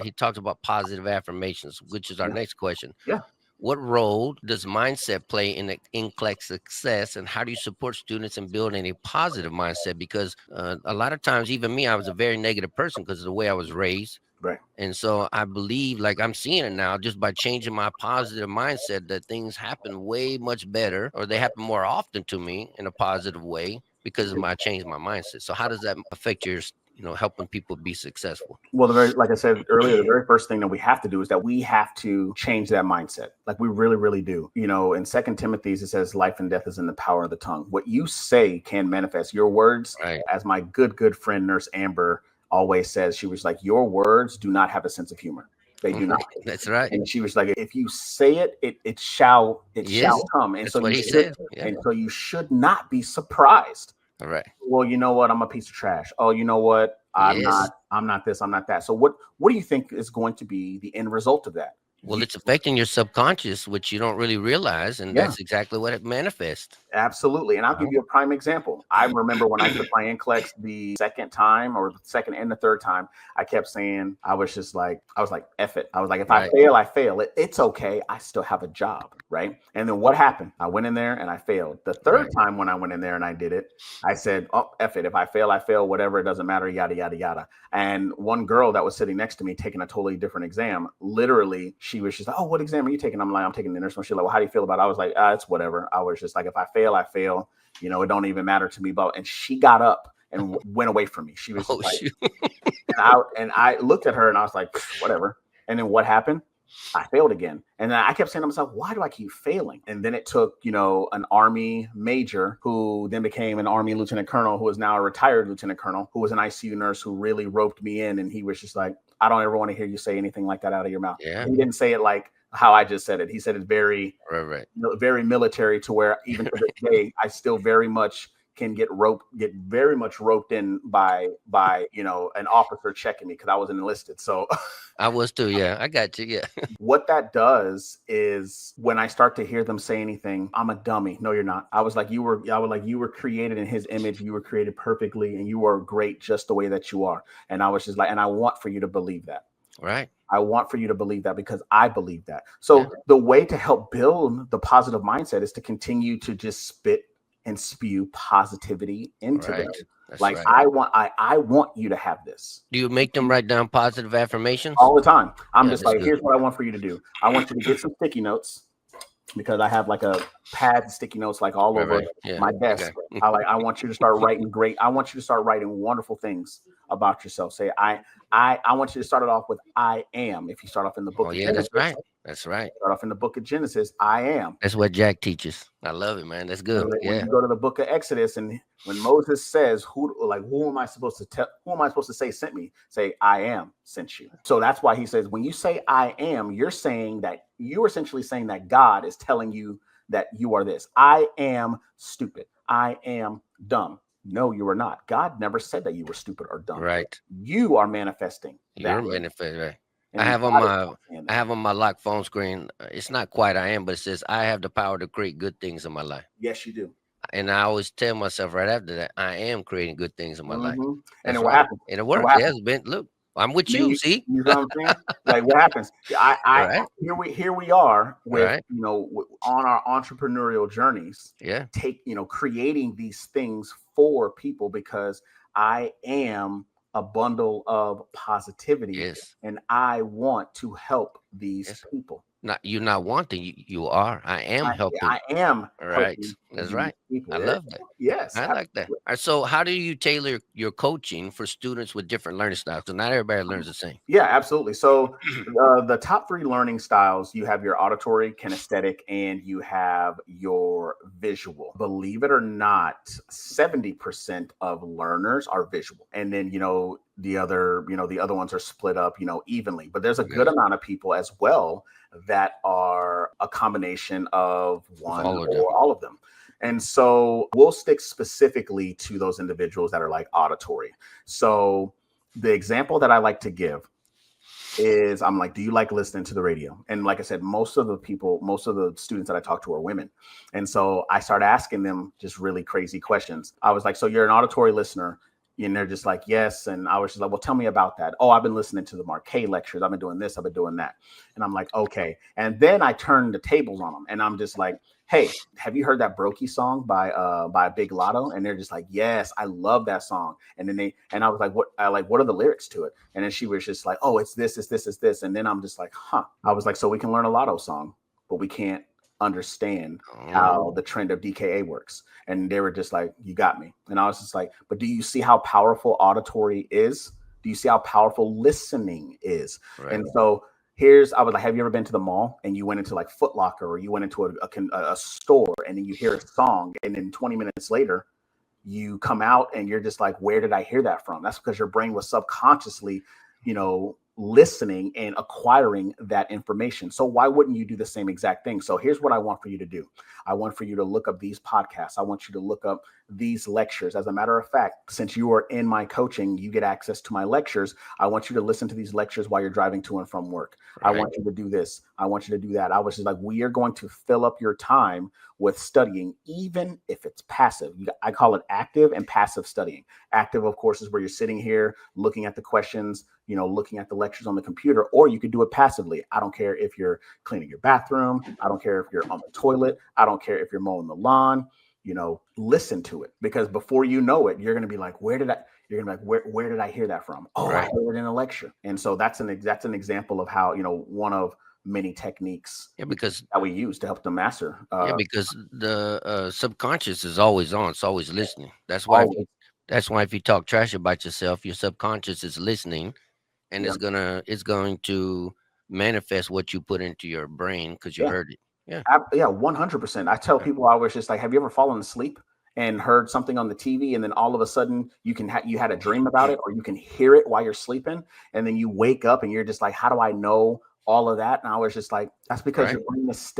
B: he talks about positive affirmations, which is our next question.
A: Yeah.
B: What role does mindset play in the NCLEX success, and how do you support students in building a positive mindset? Because a lot of times, even me, I was a very negative person because of the way I was raised.
A: Right.
B: And so I believe, like I'm seeing it now, just by changing my positive mindset, that things happen way much better, or they happen more often to me in a positive way because of changing my mindset. So how does that affect your, you know, helping people be successful?
A: Well, like I said earlier, the very first thing that we have to do is that we have to change that mindset. Like we really, really do. You know, in 2 Timothy, it says life and death is in the power of the tongue. What you say can manifest. Your words, as my good friend, Nurse Amber, always says, she was like, your words do not have a sense of humor. They do not.
B: That's right.
A: And she was like, if you say it, it shall come. And
B: that's
A: so
B: what he said.
A: And so you should not be surprised.
B: All right.
A: Well, you know what? I'm a piece of trash. Oh, you know what? I'm not this, I'm not that. So what do you think is going to be the end result of that?
B: Well, it's affecting your subconscious, which you don't really realize. And that's exactly what it manifests.
A: Absolutely. And I'll give you a prime example. I remember when I took my NCLEX the second time, or the second and the third time, I kept saying, I was like, F it. I was like, if I fail, I fail. It's okay. I still have a job. Right. And then what happened? I went in there and I failed. The third time when I went in there and I did it, I said, oh, F it. If I fail, I fail, whatever. It doesn't matter. Yada, yada, yada. And one girl that was sitting next to me taking a totally different exam, literally, she's like, oh, what exam are you taking? I'm like, I'm taking the nurse one. She's like, well, how do you feel about it? I was like, it's whatever. I was just like, if I fail, I fail. You know, it don't even matter to me. But and she got up and went away from me. She was and I looked at her and I was like, whatever. And then what happened? I failed again. And then I kept saying to myself, why do I keep failing? And then it took, you know, an Army major who then became an Army lieutenant colonel, who is now a retired lieutenant colonel, who was an ICU nurse, who really roped me in. And he was just like, I don't ever want to hear you say anything like that out of your mouth.
B: Yeah.
A: He didn't say it like how I just said it. He said it very,
B: Right.
A: very military, to where even to this day, I still very much can get very much roped in by an officer checking me because I was enlisted. So
B: I was too. Yeah, I got you. Yeah.
A: what that does is when I start to hear them say anything, I'm a dummy. No, you're not. I was like, you were created in his image. You were created perfectly and you are great just the way that you are. And I was just like, and I want for you to believe that.
B: Right.
A: I want for you to believe that because I believe that. So the way to help build the positive mindset is to continue to just spit and spew positivity into them.
B: That's
A: Like,
B: right.
A: I want you to have this.
B: Do you make them write down positive affirmations?
A: All the time. I'm
B: Yeah,
A: just
B: that's
A: like,
B: good.
A: here's what I want for you to do. I want you to get some sticky notes, because I have like a pad and sticky notes like all over my desk.
B: Okay.
A: I want you to start writing I want you to start writing wonderful things about yourself. Say, I want you to start it off with I am. If you start off in the book of Genesis,
B: that's right.
A: Start off in the book of Genesis, I am.
B: That's what Jack teaches. I love it, man. That's good.
A: When you go to the book of Exodus, and when Moses says, who am I supposed to tell? Who am I supposed to say sent me? Say, I am sent you. So that's why he says, when you say I am, you're essentially saying that God is telling you that you are this. I am stupid. I am dumb. No, you are not. God never said that you were stupid or dumb.
B: Right.
A: You are manifesting that.
B: You're manifesting, right.
A: And
B: I have on my lock phone screen. It's not quite I am, but it says I have the power to create good things in my life.
A: Yes, you do.
B: And I always tell myself right after that, I am creating good things in my life.
A: And then what happens?
B: And it works. Yes, Ben. Look, I'm with you. See,
A: you know what I'm saying? Like, what happens? Here we are with on our entrepreneurial journeys.
B: Yeah.
A: Creating these things for people, because I am a bundle of positivity.
B: Yes.
A: And I want to help these people.
B: You're not wanting, you are. I am helping.
A: I am.
B: Right. That's right.
A: People.
B: I love that.
A: Yes.
B: I like that. All right, so how do you tailor your coaching for students with different learning styles? Because not everybody learns the same.
A: Yeah, absolutely. So the top 3 learning styles, you have your auditory, kinesthetic, and you have your visual. Believe it or not, 70% of learners are visual. And then, the other ones are split up, evenly. But there's a good amount of people as well that are a combination of one or all of them. And so we'll stick specifically to those individuals that are like auditory. So the example that I like to give is, I'm like, do you like listening to the radio? And like I said, most of the students that I talk to are women. And so I started asking them just really crazy questions. I was like, so you're an auditory listener? And they're just like, yes. And I was just like, well, tell me about that. Oh, I've been listening to the Marquet lectures. I've been doing this. I've been doing that. And I'm like, okay. And then I turned the tables on them, and I'm just like, hey, have you heard that Brokey song by Big Lotto? And they're just like, yes, I love that song. And then I was like, what are the lyrics to it? And then she was just like, oh, it's this, it's this, it's this. And then I'm just like, huh. I was like, so we can learn a Lotto song, but we can't understand how the trend of DKA works. And they were just like, you got me. And I was just like, but do you see how powerful auditory is? Do you see how powerful listening is? Right. And so I was like, have you ever been to the mall and you went into like Foot Locker, or you went into a store, and then you hear a song, and then 20 minutes later you come out and you're just like, where did I hear that from? That's because your brain was subconsciously, listening and acquiring that information. So why wouldn't you do the same exact thing? So here's what I want for you to do. I want for you to look up these podcasts. I want you to look up these lectures. As a matter of fact, since you are in my coaching, you get access to my lectures. I want you to listen to these lectures while you're driving to and from work. Right. I want you to do this. I want you to do that. I was just like, we are going to fill up your time with studying, even if it's passive. I call it active and passive studying. Active, of course, is where you're sitting here looking at the questions, looking at the lectures on the computer, or you could do it passively. I don't care if you're cleaning your bathroom. I don't care if you're on the toilet. I don't care if you're mowing the lawn. Listen to it, because before you know it, you're going to be like, where did I hear that from? Oh, right. I heard it in a lecture. And so that's an example of how, one of many techniques because that we use to help them master.
B: Because the subconscious is always on. It's always listening. That's why if you talk trash about yourself, your subconscious is listening, and it's going to manifest what you put into your brain because you heard it. Yeah.
A: 100%. I tell people, I was just like, have you ever fallen asleep and heard something on the TV, and then all of a sudden you had a dream about it, or you can hear it while you're sleeping, and then you wake up and you're just like, how do I know all of that. And I was just like, that's because
B: Right.
A: your brain is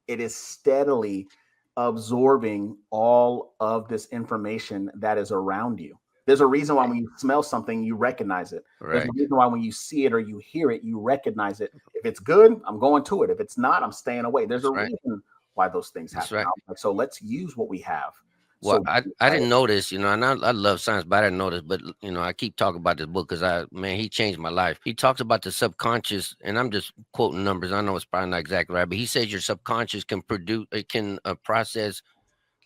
A: it is steadily absorbing all of this information that is around you. There's a reason why when you smell something, you recognize it. There's a
B: Right.
A: reason why when you see it or you hear it, you recognize it. If it's good, I'm going to it. If it's not, I'm staying away. There's a
B: That's right.
A: reason why those things
B: That's
A: happen.
B: right.
A: Like, so let's use what we have.
B: Well,
A: So
B: I didn't notice, and I love science, but I didn't notice. But I keep talking about this book because man, he changed my life. He talks about the subconscious, and I'm just quoting numbers. I know it's probably not exactly right, but he says your subconscious can produce, it can process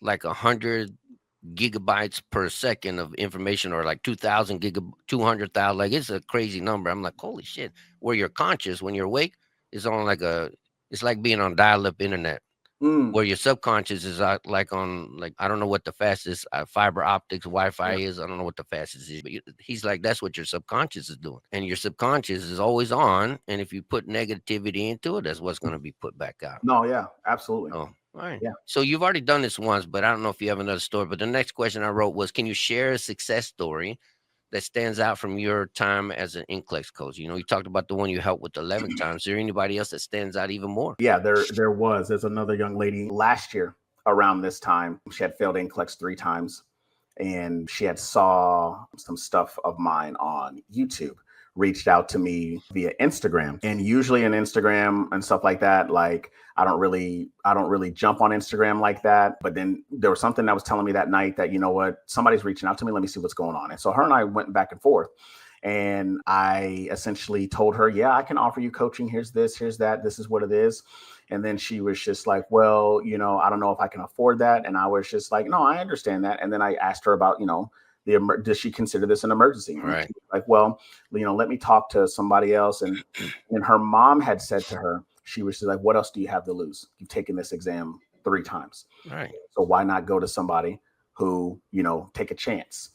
B: like 100 gigabytes per second of information, or like 200,000. Like it's a crazy number. I'm like, holy shit. Where you're conscious, when you're awake, is on like it's like being on dial-up internet,
A: mm,
B: where your subconscious is like on, like, I don't know what the fastest fiber optics Wi-Fi
A: yeah.
B: is. I don't know what the fastest is, but he's like, that's what your subconscious is doing, and your subconscious is always on. And if you put negativity into it, that's what's going to be put back out.
A: No, yeah, absolutely.
B: Oh, all right.
A: Yeah.
B: So you've already done this once, but I don't know if you have another story. But the next question I wrote was, can you share a success story that stands out from your time as an NCLEX coach? You talked about the one you helped with 11 times. Is there anybody else that stands out even more?
A: Yeah, there's another young lady last year around this time. She had failed NCLEX 3 times, and she had saw some stuff of mine on YouTube, reached out to me via Instagram. And usually in Instagram and stuff like that, like I don't really jump on Instagram like that. But then there was something that was telling me that night that, you know what, somebody's reaching out to me. Let me see what's going on. And so her and I went back and forth. And I essentially told her, yeah, I can offer you coaching. Here's this, here's that. This is what it is. And then she was just like, well, I don't know if I can afford that. And I was just like, no, I understand that. And then I asked her about, does she consider this an emergency? And
B: Right.
A: she was like, well, let me talk to somebody else. And her mom had said to her, she was just like, what else do you have to lose? You've taken this exam 3 times.
B: Right.
A: So why not go to somebody who, take a chance?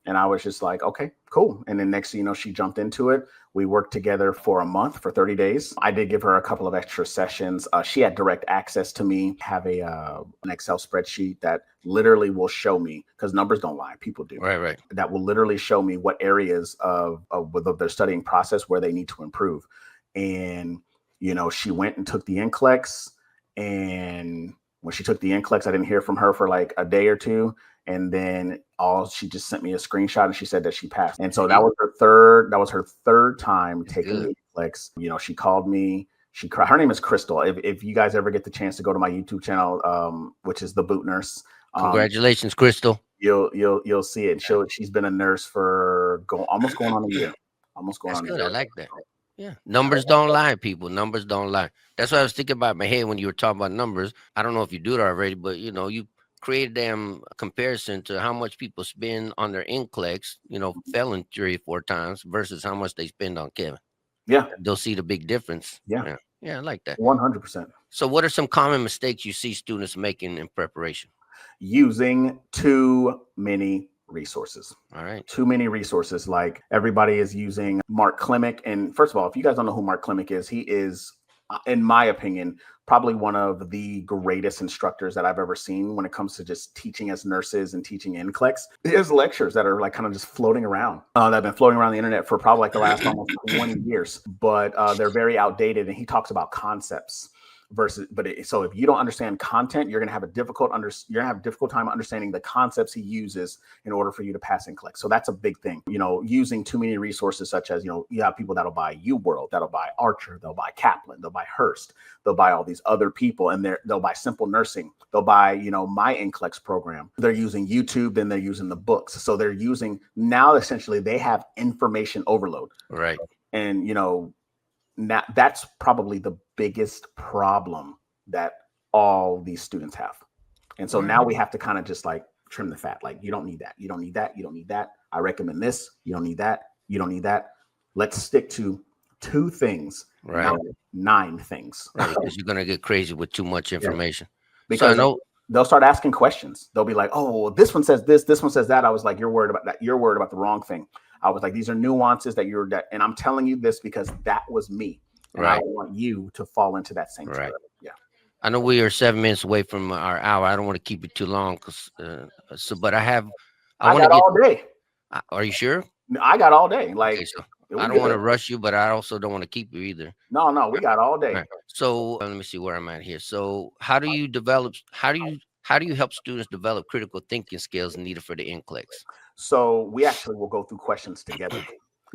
A: And I was just like, okay, cool. And then next thing you know, she jumped into it. We worked together for a month, for 30 days. I did give her a couple of extra sessions. She had direct access to me, have an Excel spreadsheet that literally will show me, because numbers don't lie, people do.
B: Right. Right.
A: That will literally show me what areas of their studying process where they need to improve. And, she went and took the NCLEX. And when she took the NCLEX, I didn't hear from her for like a day or two. And then she just sent me a screenshot and she said that she passed. And so that was her third time taking the NCLEX. She called me. She cried. Her name is Crystal. If you guys ever get the chance to go to my YouTube channel, which is The Boot Nurse.
B: Congratulations, Crystal.
A: You'll see it. She's been a nurse for almost going on a year.
B: That's good. I like that. Yeah. Numbers don't lie, people. Numbers don't lie. That's what I was thinking about in my head when you were talking about numbers. I don't know if you do it already, but you create a damn comparison to how much people spend on their NCLEX, failing 3 or 4 times versus how much they spend on Kevin.
A: Yeah.
B: They'll see the big difference.
A: Yeah.
B: Yeah, I like that.
A: 100%.
B: So what are some common mistakes you see students making in preparation?
A: Using too many resources.
B: All right.
A: Too many resources. Like everybody is using Mark Klimick. And first of all, if you guys don't know who Mark Klimick is, he is, in my opinion, probably one of the greatest instructors that I've ever seen when it comes to just teaching as nurses and teaching NCLEX. His lectures that are like kind of just floating around, that have been floating around the internet for probably like the last almost 20 years, but they're very outdated. And he talks about concepts. So if you don't understand content, you're going to have a difficult time understanding the concepts he uses in order for you to pass NCLEX. So that's a big thing. Using too many resources, such as, you have people that'll buy UWorld, that'll buy Archer, they'll buy Kaplan, they'll buy Hearst, they'll buy all these other people, and they'll buy Simple Nursing, they'll buy, my NCLEX program. They're using YouTube, then they're using the books. So they're using, now essentially they have information overload.
B: Right.
A: And, now that's probably the biggest problem that all these students have. And so now we have to kind of just like trim the fat. Like, you don't need that. You don't need that. You don't need that. I recommend this. You don't need that. You don't need that. Let's stick to 2 things.
B: Right.
A: 9 things.
B: Right. Because you're going to get crazy with too much information.
A: Because
B: so I know
A: they'll start asking questions. They'll be like, oh, this one says this one says that. I was like, you're worried about that. You're worried about the wrong thing. I was like, these are nuances and I'm telling you this because that was me. And
B: right.
A: I want you to fall into that same
B: right.
A: Yeah.
B: I know we are 7 minutes away from our hour. I don't want to keep it too long, but I
A: got all day.
B: Are you sure?
A: I got all day. Like,
B: okay, so I don't want to rush you, but I also don't want to keep you either.
A: No, we got all day.
B: Right. So let me see where I'm at here. So how do you develop? How do you help students develop critical thinking skills needed for the NCLEX?
A: So we actually will go through questions together.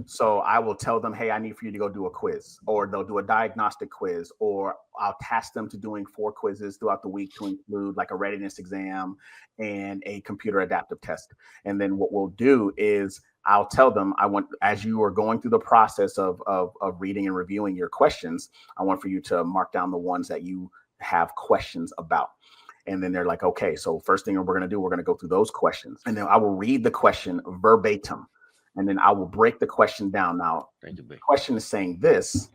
A: So I will tell them, hey, I need for you to go do a quiz, or they'll do a diagnostic quiz, or I'll task them to doing 4 quizzes throughout the week to include like a readiness exam and a computer adaptive test. And then what we'll do is I'll tell them, I want, as you are going through the process of reading and reviewing your questions, I want for you to mark down the ones that you have questions about. And then they're like, okay, so first thing we're going to do, we're going to go through those questions. And then I will read the question verbatim. And then I will break the question down. Now, the question is saying this,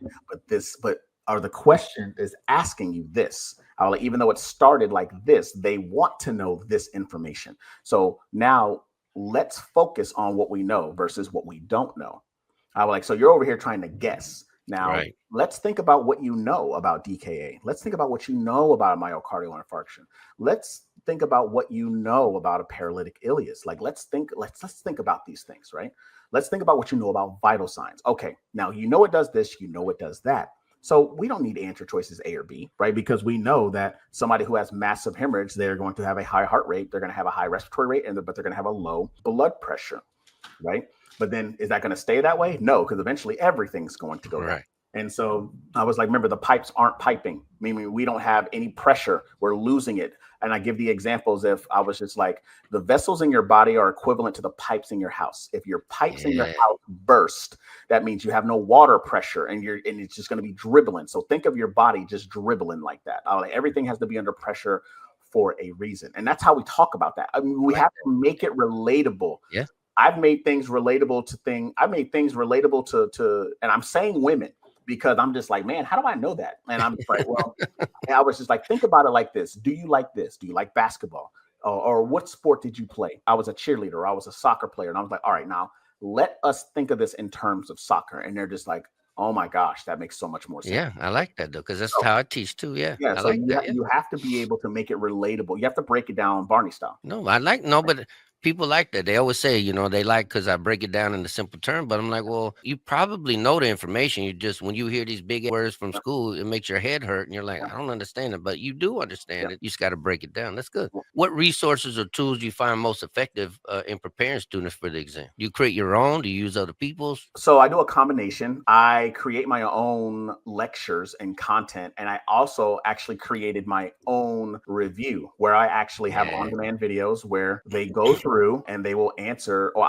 A: or the question is asking you this. Even though it started like this, they want to know this information. So now let's focus on what we know versus what we don't know. So you're over here trying to guess. Now, let's think about what you know about DKA. Let's think about what you know about a myocardial infarction. Let's think about what you know about a paralytic ileus. Like, let's think about these things, right? Let's think about what you know about vital signs. Okay, now you know it does this, you know it does that. So we don't need answer choices A or B, right? Because we know that somebody who has massive hemorrhage, they're going to have a high heart rate, they're going to have a high respiratory rate, but they're going to have a low blood pressure, right? But then is that going to stay that way? No, because eventually everything's going to go down. And so I was like, remember, the pipes aren't piping, meaning we don't have any pressure. We're losing it. And I give the examples if I was just like, the vessels in your body are equivalent to the pipes in your house. If your pipes in your house burst, that means you have no water pressure and it's just going to be dribbling. So think of your body just dribbling like that. Everything has to be under pressure for a reason. And that's how we talk about that. I mean, we have to make it relatable.
B: Yeah.
A: I've made things relatable to, and I'm saying women, because I'm just like, man, how do I know that? And I'm like, well, I was just like, think about it like this. Do you like this? Do you like basketball? Or what sport did you play? I was a cheerleader. I was a soccer player. And I was like, all right, now let us think of this in terms of soccer. And they're just like, oh my gosh, that makes so much more sense.
B: Yeah, I like that though, because that's how I teach too. Yeah.
A: Yeah. So you have to be able to make it relatable. You have to break it down Barney style.
B: But people like that. They always say, they like because I break it down in a simple term. But I'm like, well, you probably know the information. You just, when you hear these big words from school, it makes your head hurt. And you're like, I don't understand it. But you do understand it. You just got to break it down. That's good. What resources or tools do you find most effective in preparing students for the exam? Do you create your own? Do you use other people's?
A: So I do a combination. I create my own lectures and content. And I also actually created my own review where I actually have on-demand videos where they go through and they will answer, or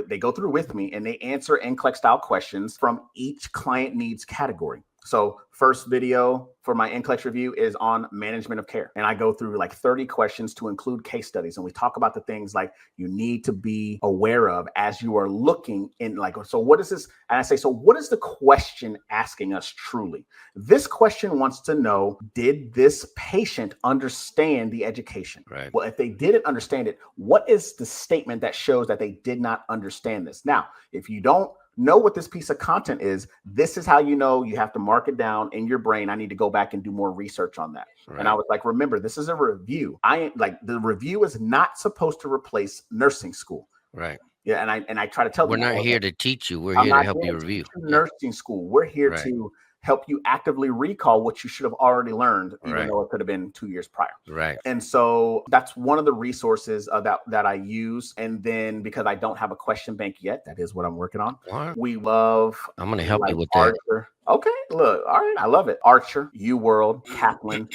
A: they go through with me and they answer NCLEX style questions from each client needs category. So first video for my NCLEX review is on management of care. And I go through like 30 questions to include case studies. And we talk about the things like you need to be aware of as you are looking in, like, so what is this? And I say, so what is the question asking us truly? This question wants to know, did this patient understand the education?
B: Right.
A: Well, if they didn't understand it, what is the statement that shows that they did not understand this? Now, if you don't know what this piece of content is, this is how you know. You have to mark it down in your brain. I need to go back and do more research on that. Right. And I was like, remember, this is a review. The review is not supposed to replace nursing school.
B: Right.
A: Yeah. And I try to tell them,
B: we're not here to teach you. We're here to help you review.
A: Nursing school. We're here to help you actively recall what you should have already learned, even though it could have been 2 years prior.
B: Right.
A: And so that's one of the resources that I use. And then because I don't have a question bank yet, that is what I'm working on.
B: What?
A: We love.
B: I'm going to help you with
A: Archer.
B: that.
A: Okay, look, all right, I love it. Archer, UWorld, Kaplan,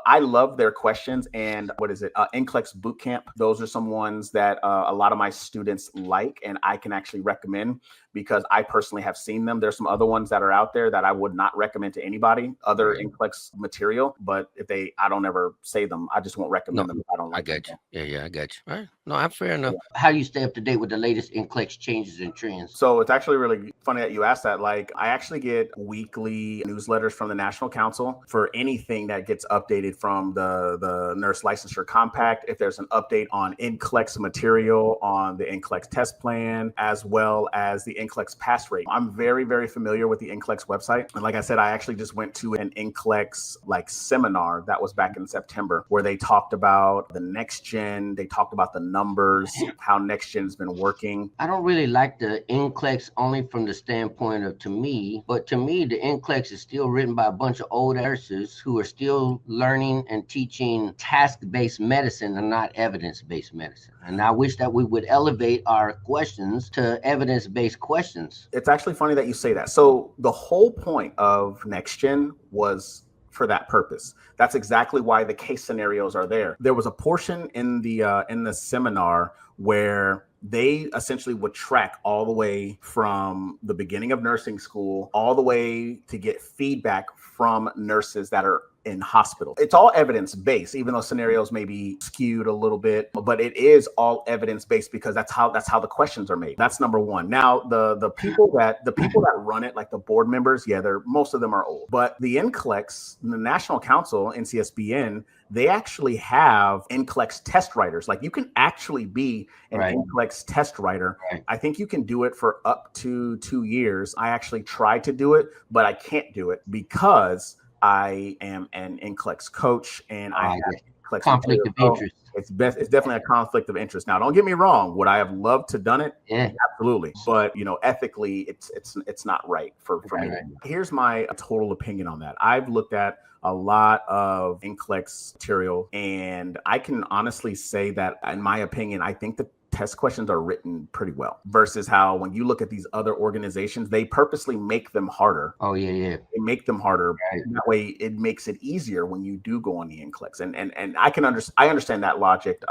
A: I love their questions. And what is it? NCLEX Bootcamp. Those are some ones that a lot of my students like, and I can actually recommend because I personally have seen them. There's some other ones that are out there that I would not recommend to anybody, other NCLEX material. But I don't ever say them. I just won't recommend them if I don't like them.
B: I got you. Yeah, I got you. All right. No, I'm fair enough. Yeah. How do you stay up to date with the latest NCLEX changes and trends?
A: So it's actually really funny that you asked that. Like, I actually get weekly newsletters from the National Council for anything that gets updated from the Nurse Licensure Compact. If there's an update on NCLEX material, on the NCLEX test plan, as well as the NCLEX pass rate. I'm very, very familiar with the NCLEX website. And like I said, I actually just went to an NCLEX seminar that was back in September, where they talked about the next gen, they talked about the numbers, how next gen has been working.
B: I don't really like the NCLEX only from the standpoint of, to me, the NCLEX is still written by a bunch of old nurses who are still learning and teaching task-based medicine and not evidence-based medicine. And I wish that we would elevate our questions to evidence-based questions.
A: It's actually funny that you say that. So the whole point of next gen was for that purpose. That's exactly why the case scenarios are there. There was a portion in the seminar where they essentially would track all the way from the beginning of nursing school all the way to get feedback from nurses that are in hospitals. It's all evidence-based, even though scenarios may be skewed a little bit, but it is all evidence-based because that's how the questions are made. That's number one. Now, the people that run it, like the board members, most of them are old. But the NCLEX, the National Council, NCSBN, they actually have NCLEX test writers. Like, you can actually be an NCLEX test writer. Right. I think you can do it for up to 2 years. I actually tried to do it, but I can't do it because I am an NCLEX coach and I have NCLEX
B: conflict of interest.
A: It's definitely a conflict of interest. Now, don't get me wrong. Would I have loved to done it?
B: Yeah,
A: absolutely. But ethically, it's not right for me. Right. Here's my total opinion on that. I've looked at a lot of NCLEX material, and I can honestly say that, in my opinion, I think the test questions are written pretty well versus how when you look at these other organizations, they purposely make them harder.
B: Oh, yeah.
A: They make them harder. Right. That way it makes it easier when you do go on the NCLEX. And I understand that logic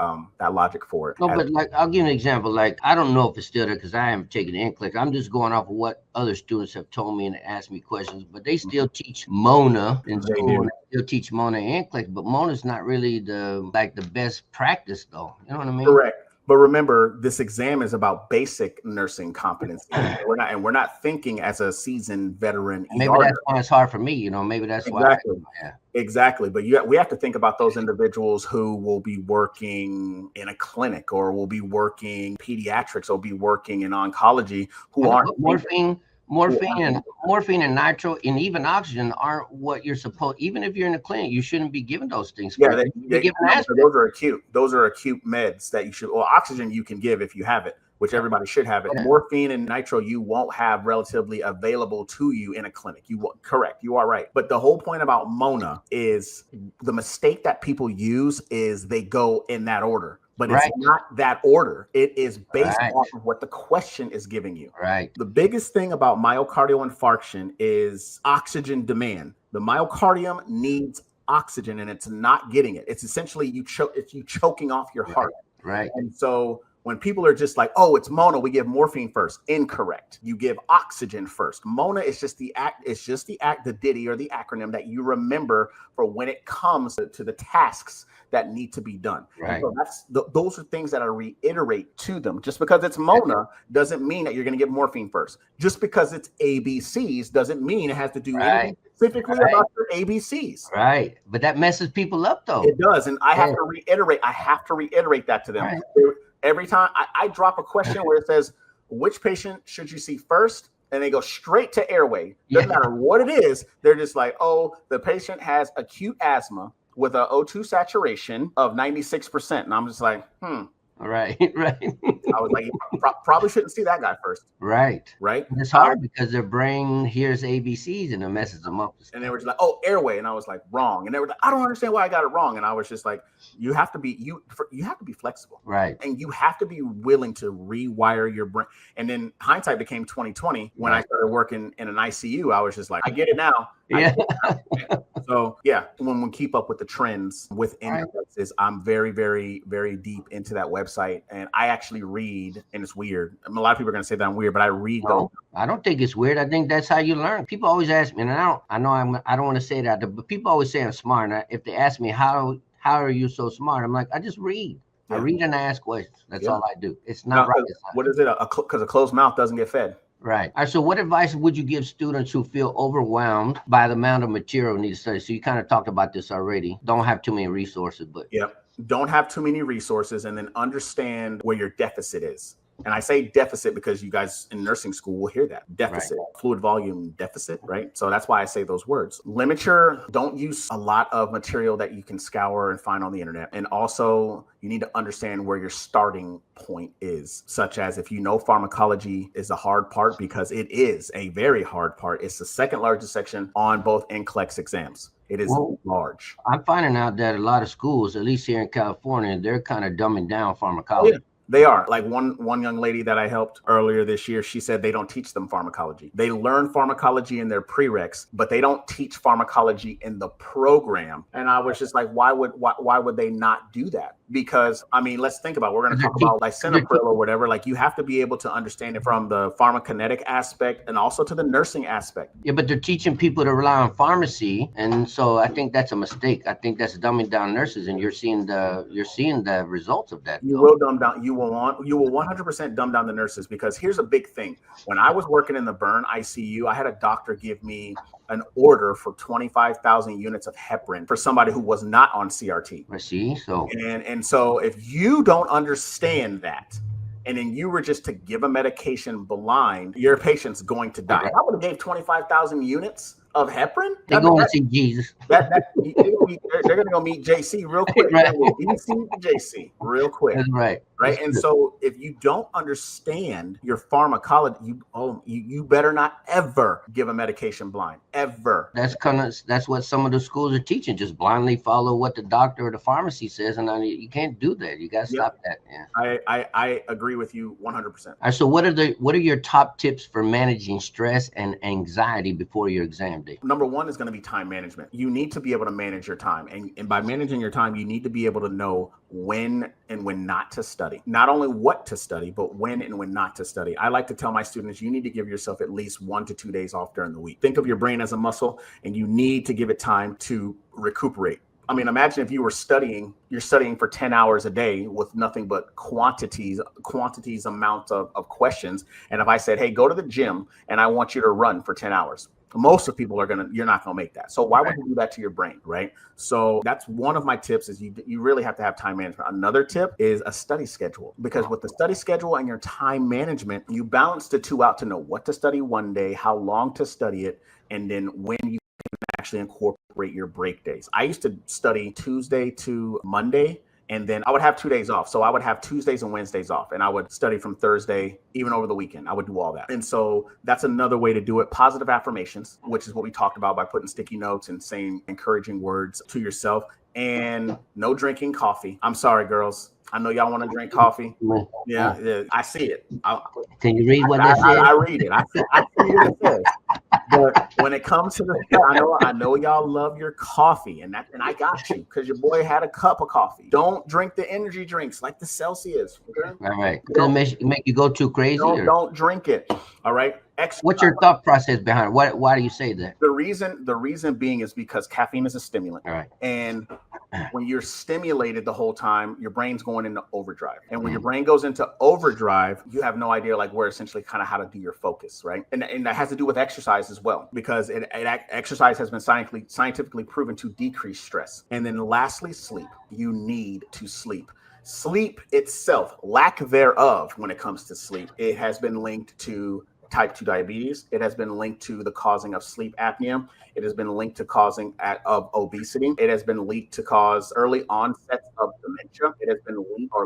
A: for it.
B: No, but I'll give you an example. I don't know if it's still there because I haven't taken the NCLEX. I'm just going off of what other students have told me and asked me questions, but they still teach Mona in school. They still teach Mona and NCLEX, but Mona's not really the best practice though. You know what I mean?
A: Correct. But remember, this exam is about basic nursing competency. We're not thinking as a seasoned veteran.
B: Maybe that's why it's hard for me. Maybe that's
A: exactly.
B: why.
A: Exactly. But we have to think about those individuals who will be working in a clinic or will be working pediatrics or be working in oncology who aren't
B: morphine and nitro and even oxygen aren't what you're supposed. Even if you're in a clinic, you shouldn't be given those things.
A: Those are acute. Those are acute meds that you should. Well, oxygen you can give if you have it, which everybody should have it. Yeah. Morphine and nitro you won't have relatively available to you in a clinic. Correct. You are right. But the whole point about Mona is the mistake that people use is they go in that order. But it's not that order. It is based on what the question is giving you.
B: Right.
A: The biggest thing about myocardial infarction is oxygen demand. The myocardium needs oxygen and it's not getting it. It's essentially you choking off your heart.
B: Right.
A: And so when people are just like, oh, it's Mona, we give morphine first. Incorrect. You give oxygen first. Mona is just the ditty or the acronym that you remember for when it comes to the tasks that need to be done.
B: Right.
A: So those are things that I reiterate to them. Just because it's Mona doesn't mean that you're going to give morphine first. Just because it's ABCs doesn't mean it has to do anything specifically about your ABCs.
B: Right. But that messes people up though.
A: It does. And I have to reiterate that to them.
B: Right.
A: Every time I drop a question where it says, which patient should you see first? And they go straight to airway. Doesn't matter what it is. They're just like, oh, the patient has acute asthma with a O2 saturation of 96%. And I'm just like,
B: Right.
A: I was like, you probably shouldn't see that guy first.
B: Right.
A: And
B: it's hard because their brain hears ABCs and it messes them up.
A: And they were just like, oh, airway. And I was like, wrong. And they were like, I don't understand why I got it wrong. And I was just like, you have to be flexible.
B: Right.
A: And you have to be willing to rewire your brain. And then hindsight became 2020 when I started working in an ICU. I was just like, I get it now.
B: Yeah.
A: So when we keep up with the trends with NCLEX, I'm very, very, very deep into that website, and I actually read. And it's weird. A lot of people are going to say that I'm weird, but I read those.
B: I don't think it's weird. I think that's how you learn. People always ask me, and I don't want to say that, but people always say I'm smart. And if they ask me how are you so smart, I'm like, I just read. I read and I ask questions. That's all I do. It's not right.
A: What is it? Because a closed mouth doesn't get fed.
B: Right. All right. So what advice would you give students who feel overwhelmed by the amount of material needed to study? So you kind of talked about this already. Don't have too many resources, but
A: Yep. Don't have too many resources, and then understand where your deficit is. And I say deficit because you guys in nursing school will hear that deficit, fluid volume deficit, right? So that's why I say those words. Don't use a lot of material that you can scour and find on the internet. And also, you need to understand where your starting point is, such as if you know pharmacology is a hard part, because it is a very hard part. It's the second largest section on both NCLEX exams. It is large.
B: I'm finding out that a lot of schools, at least here in California, they're kind of dumbing down pharmacology.
A: Oh, yeah. They are. Like one young lady that I helped earlier this year, she said they don't teach them pharmacology. They learn pharmacology in their prereqs, but they don't teach pharmacology in the program. And I was just like, why would they not do that? Because, I mean, let's think about it. We're going to talk about lisinopril or whatever. Like, you have to be able to understand it from the pharmacokinetic aspect and also to the nursing aspect.
B: Yeah, but they're teaching people to rely on pharmacy, and so I think that's a mistake. I think that's dumbing down nurses, and you're seeing the results of that.
A: You will dumb down. You will 100% dumb down the nurses, because here's a big thing. When I was working in the burn ICU, I had a doctor give me an order for 25,000 units of heparin for somebody who was not on CRT.
B: I see. So
A: and so if you don't understand that, and then you were just to give a medication blind, your patient's going to die. If I would have gave 25,000 units of heparin,
B: they're going to see Jesus.
A: They're going to go meet JC real quick.
B: Right.
A: DC to JC real quick.
B: That's right.
A: Right.
B: That's
A: and
B: good.
A: So if you don't understand your pharmacology, you better not ever give a medication blind, ever.
B: That's what some of the schools are teaching. Just blindly follow what the doctor or the pharmacy says, and you can't do that. You got to stop that. Yeah.
A: I agree with you 100%.
B: All right, so what are your top tips for managing stress and anxiety before your exam day?
A: Number one is going to be time management. You need to be able to manage your time. And by managing your time, you need to be able to know when and when not to study. Not only what to study, but when and when not to study. I like to tell my students, you need to give yourself at least 1 to 2 days off during the week. Think of your brain as a muscle, and you need to give it time to recuperate. I mean, imagine if you were studying, you're studying for 10 hours a day with nothing but quantities amount of questions. And if I said, hey, go to the gym and I want you to run for 10 hours. Most of people you're not going to make that. So why would you do that to your brain, right? So that's one of my tips, is you really have to have time management. Another tip is a study schedule, because with the study schedule and your time management, you balance the two out to know what to study one day, how long to study it, and then when you can actually incorporate your break days. I used to study Tuesday to Monday, and then I would have 2 days off. So I would have Tuesdays and Wednesdays off, and I would study from Thursday, even over the weekend. I would do all that. And so that's another way to do it. Positive affirmations, which is what we talked about by putting sticky notes and saying encouraging words to yourself, and no drinking coffee. I'm sorry, girls. I know y'all want to drink coffee. Yeah, I see it.
B: Can you read what that says?
A: I read it. I see what it says. But when it comes to I know y'all love your coffee, and I got you, because your boy had a cup of coffee. Don't drink the energy drinks like the Celsius. Okay?
B: All right. Don't make you go too crazy.
A: Don't drink it. All right.
B: What's your thought process behind it? Why do you say that?
A: The reason being is because caffeine is a stimulant.
B: All right.
A: And when you're stimulated the whole time, your brain's going into overdrive. And when your brain goes into overdrive, you have no idea where essentially kind of how to do your focus, right? And that has to do with exercise as well, because exercise has been scientifically proven to decrease stress. And then lastly, sleep. You need to sleep. Sleep itself, lack thereof when it comes to sleep, it has been linked to type 2 diabetes. It has been linked to the causing of sleep apnea. It has been linked to causing of obesity. It has been linked to cause early onsets of dementia. It has been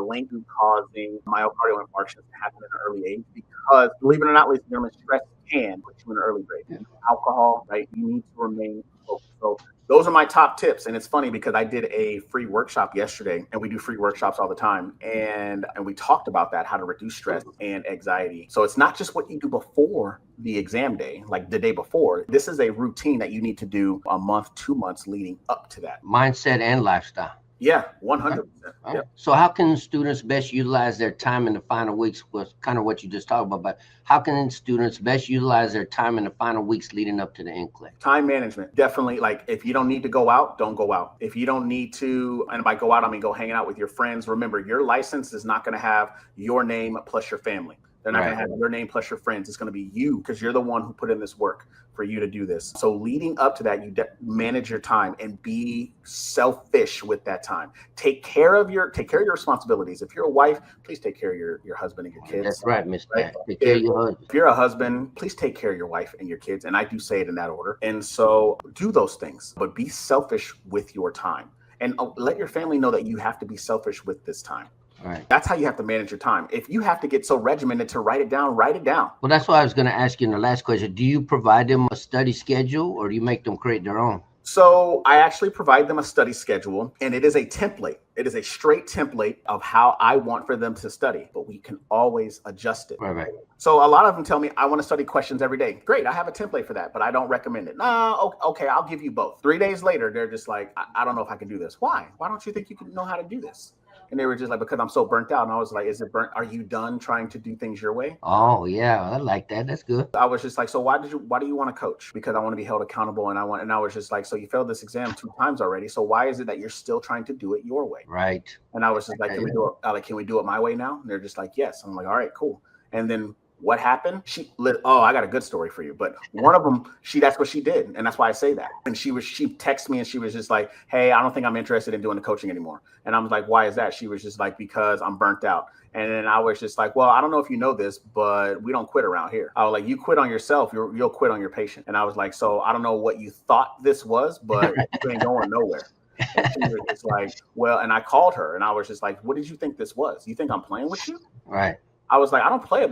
A: linked to causing myocardial infarctions to happen at an early age, because, believe it or not, ladies and gentlemen, stress can put you in an early grade. Yeah. Alcohol, right? You need to remain focused. So those are my top tips. And it's funny because I did a free workshop yesterday, and we do free workshops all the time. And we talked about that, how to reduce stress and anxiety. So it's not just what you do before the exam day, like the day before. This is a routine that you need to do a month, 2 months leading up to that.
B: Mindset and lifestyle.
A: Yeah, 100%.
B: Right. Yep. So how can students best utilize their time in the final weeks? Was kind of what you just talked about, but how can students best utilize their time in the final weeks leading up to the NCLEX?
A: Time management, definitely. Like, if you don't need to go out, don't go out. If you don't need to, and by go out, I mean go hang out with your friends. Remember, your license is not going to have your name plus your family. They're not going to have your name plus your friends. It's going to be you, because you're the one who put in this work for you to do this. So leading up to that, you manage your time and be selfish with that time. Take care of your responsibilities. If you're a wife, please take care of your husband and your kids.
B: That's right, Miss Pat. Take care of your husband.
A: If you're a husband, please take care of your wife and your kids. And I do say it in that order. And so do those things, but be selfish with your time, and let your family know that you have to be selfish with this time.
B: Right.
A: That's how you have to manage your time. If you have to get so regimented to write it down, write it down.
B: Well, that's what I was going to ask you in the last question. Do you provide them a study schedule, or do you make them create their own?
A: So I actually provide them a study schedule, and it is a template. It is a straight template of how I want for them to study, but we can always adjust it.
B: Right.
A: So a lot of them tell me, I want to study questions every day. Great, I have a template for that, but I don't recommend it. No, okay, I'll give you both. 3 days later, they're just like, I don't know if I can do this. Why? Why don't you think you can know how to do this? And they were just like, because I'm so burnt out. And I was like, is it burnt? Are you done trying to do things your way?
B: Oh, yeah. I like that. That's good.
A: I was just like, so why do you want to coach? Because I want to be held accountable. And I was just like, so you failed this exam 2 times already. So why is it that you're still trying to do it your way?
B: Right.
A: And I was just like, can we do it my way now? And they're just like, yes. I'm like, all right, cool. And then what happened? I got a good story for you. But one of them, that's what she did. And that's why I say that. And she texted me and she was just like, hey, I don't think I'm interested in doing the coaching anymore. And I was like, why is that? She was just like, because I'm burnt out. And then I was just like, well, I don't know if you know this, but we don't quit around here. I was like, you quit on yourself, you'll quit on your patient. And I was like, so I don't know what you thought this was, but you ain't going nowhere. And she was just like, well, and I called her and I was just like, what did you think this was? You think I'm playing with you?
B: Right.
A: I was like, I don't play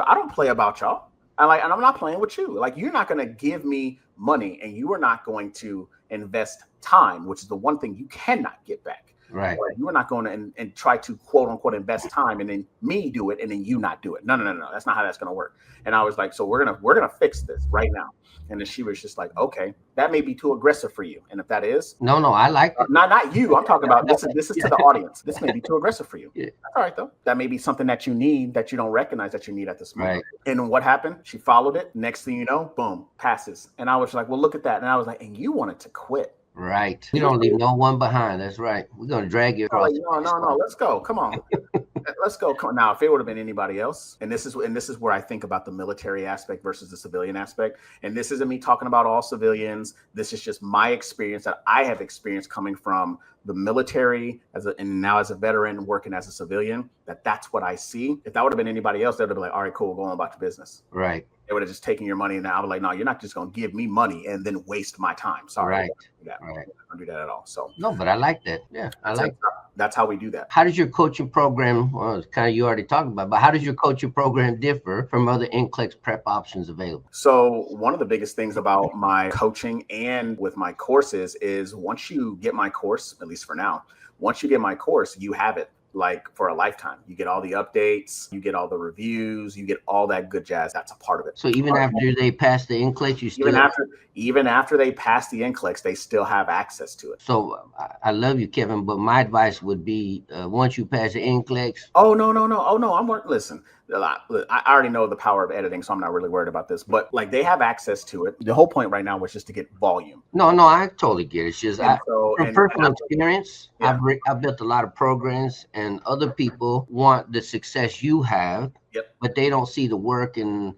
A: about y'all. And I'm not playing with you. Like, you're not going to give me money and you are not going to invest time, which is the one thing you cannot get back.
B: Right.
A: You are not going to and try to quote unquote invest time and then me do it and then you not do it. No. That's not how that's going to work. And I was like, so we're going to fix this right now. And then she was just like, okay, that may be too aggressive for you. And if that is,
B: no, I like it.
A: Not you. I'm talking about this is to the audience. This may be too aggressive for you.
B: Yeah.
A: That's all right though. That may be something that you need that you don't recognize that you need at this moment.
B: Right.
A: And what happened? She followed it. Next thing you know, boom, passes. And I was like, well, look at that. And I was like, and you wanted to quit.
B: Right. We don't leave no one behind. That's right. We're going to drag you across.
A: Like, no. Let's go. Come on. Let's go. Now, if it would have been anybody else, and this is where I think about the military aspect versus the civilian aspect. And this isn't me talking about all civilians. This is just my experience that I have experienced coming from the military and now as a veteran working as a civilian. That's what I see. If that would have been anybody else, they would have been like, all right, cool, go on about your business.
B: Right.
A: They would have just taken your money, and I was like, no, you're not just going to give me money and then waste my time. Sorry.
B: Right.
A: I don't do that at all. So
B: no, but I like that. Yeah,
A: that's how we do that.
B: How does your coaching program, well, it's kind of you already talked about, but how does your coaching program differ from other NCLEX prep options available?
A: So one of the biggest things about my coaching and with my courses is once you get my course, at least for now, once you get my course, you have it. Like for a lifetime, you get all the updates, you get all the reviews, you get all that good jazz. That's a part of it.
B: So even after they pass the NCLEX, you still
A: even after they pass the NCLEX, they still have access to it.
B: So I love you, Kevin, but my advice would be once you pass the NCLEX.
A: Oh no! Listen, I already know the power of editing, so I'm not really worried about this. But like they have access to it. The whole point right now was just to get volume.
B: No, I totally get it. It's just from personal experience, yeah. I've built a lot of programs, and other people want the success you have, but they don't see the work and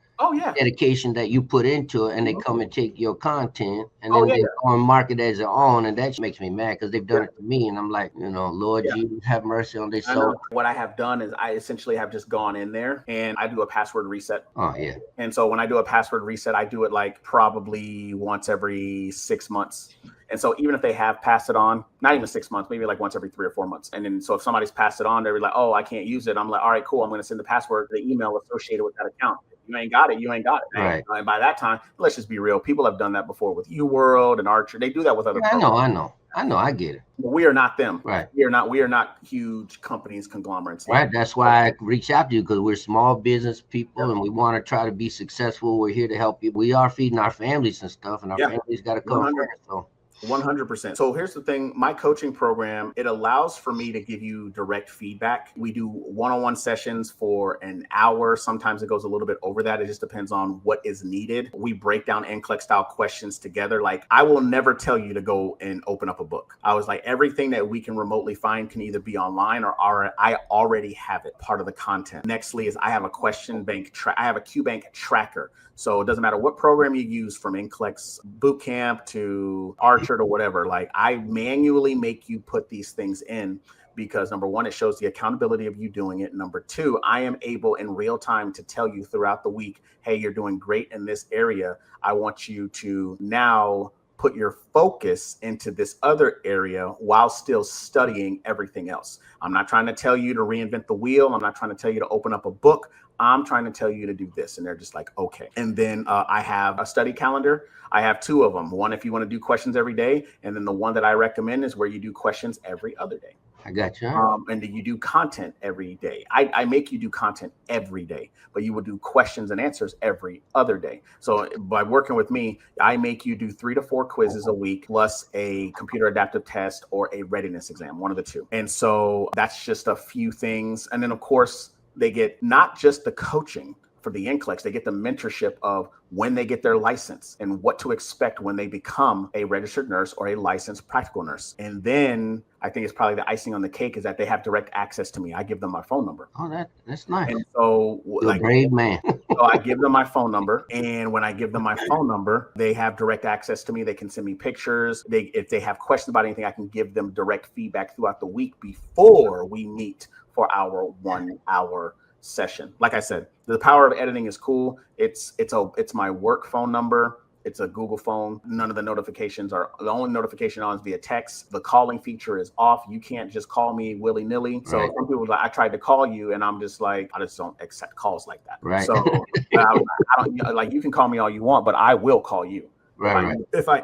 B: dedication that you put into it, and they come and take your content and then they go and market as their own, and that makes me mad because they've done it to me, and I'm like, Lord, Jesus, have mercy on their soul.
A: What I have done is I essentially have just gone in there and I do a password reset.
B: Oh yeah.
A: And so when I do a password reset, I do it like probably once every 6 months. And so even if they have passed it on, not even 6 months, maybe like once every 3 or 4 months. And then so if somebody's passed it on, they're like, oh, I can't use it. I'm like, all right, cool. I'm going to send the password to the email associated with that account. If you ain't got it, you ain't got it.
B: Right.
A: And by that time, let's just be real. People have done that before with UWorld and Archer. They do that with other
B: programs. I know. I get it.
A: But we are not them.
B: Right.
A: We are not huge companies, conglomerates.
B: Right. That's why I reach out to you, because we're small business people and we want to try to be successful. We're here to help you. We are feeding our families and stuff, and our families got to come first. So
A: 100%. So here's the thing. My coaching program, it allows for me to give you direct feedback. We do one-on-one sessions for an hour. Sometimes it goes a little bit over that. It just depends on what is needed. We break down NCLEX style questions together. Like, I will never tell you to go and open up a book. I was like, everything that we can remotely find can either be online or I already have it, part of the content. Nextly is I have a question bank. I have a QBank tracker. So it doesn't matter what program you use, from NCLEX Bootcamp to Archer to whatever, like, I manually make you put these things in because, number one, it shows the accountability of you doing it. Number two, I am able in real time to tell you throughout the week, hey, you're doing great in this area. I want you to now put your focus into this other area while still studying everything else. I'm not trying to tell you to reinvent the wheel. I'm not trying to tell you to open up a book. I'm trying to tell you to do this. And they're just like, okay. And then I have a study calendar. I have two of them. One, if you want to do questions every day. And then the one that I recommend is where you do questions every other day.
C: I got you.
A: And then you do content every day. I make you do content every day, but you will do questions and answers every other day. So by working with me, I make you do 3 to 4 quizzes a week, plus a computer adaptive test or a readiness exam, one of the two. And so that's just a few things. And then, of course, they get not just the coaching for the NCLEX, they get the mentorship of when they get their license and what to expect when they become a registered nurse or a licensed practical nurse. And then I think it's probably the icing on the cake is that they have direct access to me. I give them my phone number.
C: Oh, that's nice.
A: And so,
C: you're a brave man.
A: So I give them my phone number. And when I give them my phone number, they have direct access to me. They can send me pictures. If they have questions about anything, I can give them direct feedback throughout the week before we meet for our 1 hour session. Like I said, the power of editing is cool. It's my work phone number. It's a Google phone. None of the notifications the only notification on is via text. The calling feature is off. You can't just call me willy-nilly. So
C: Right.
A: some people are like, I tried to call you, and I'm just like, I just don't accept calls like that.
C: Right.
A: So I don't, like, you can call me all you want, but I will call you.
C: Right.
A: If I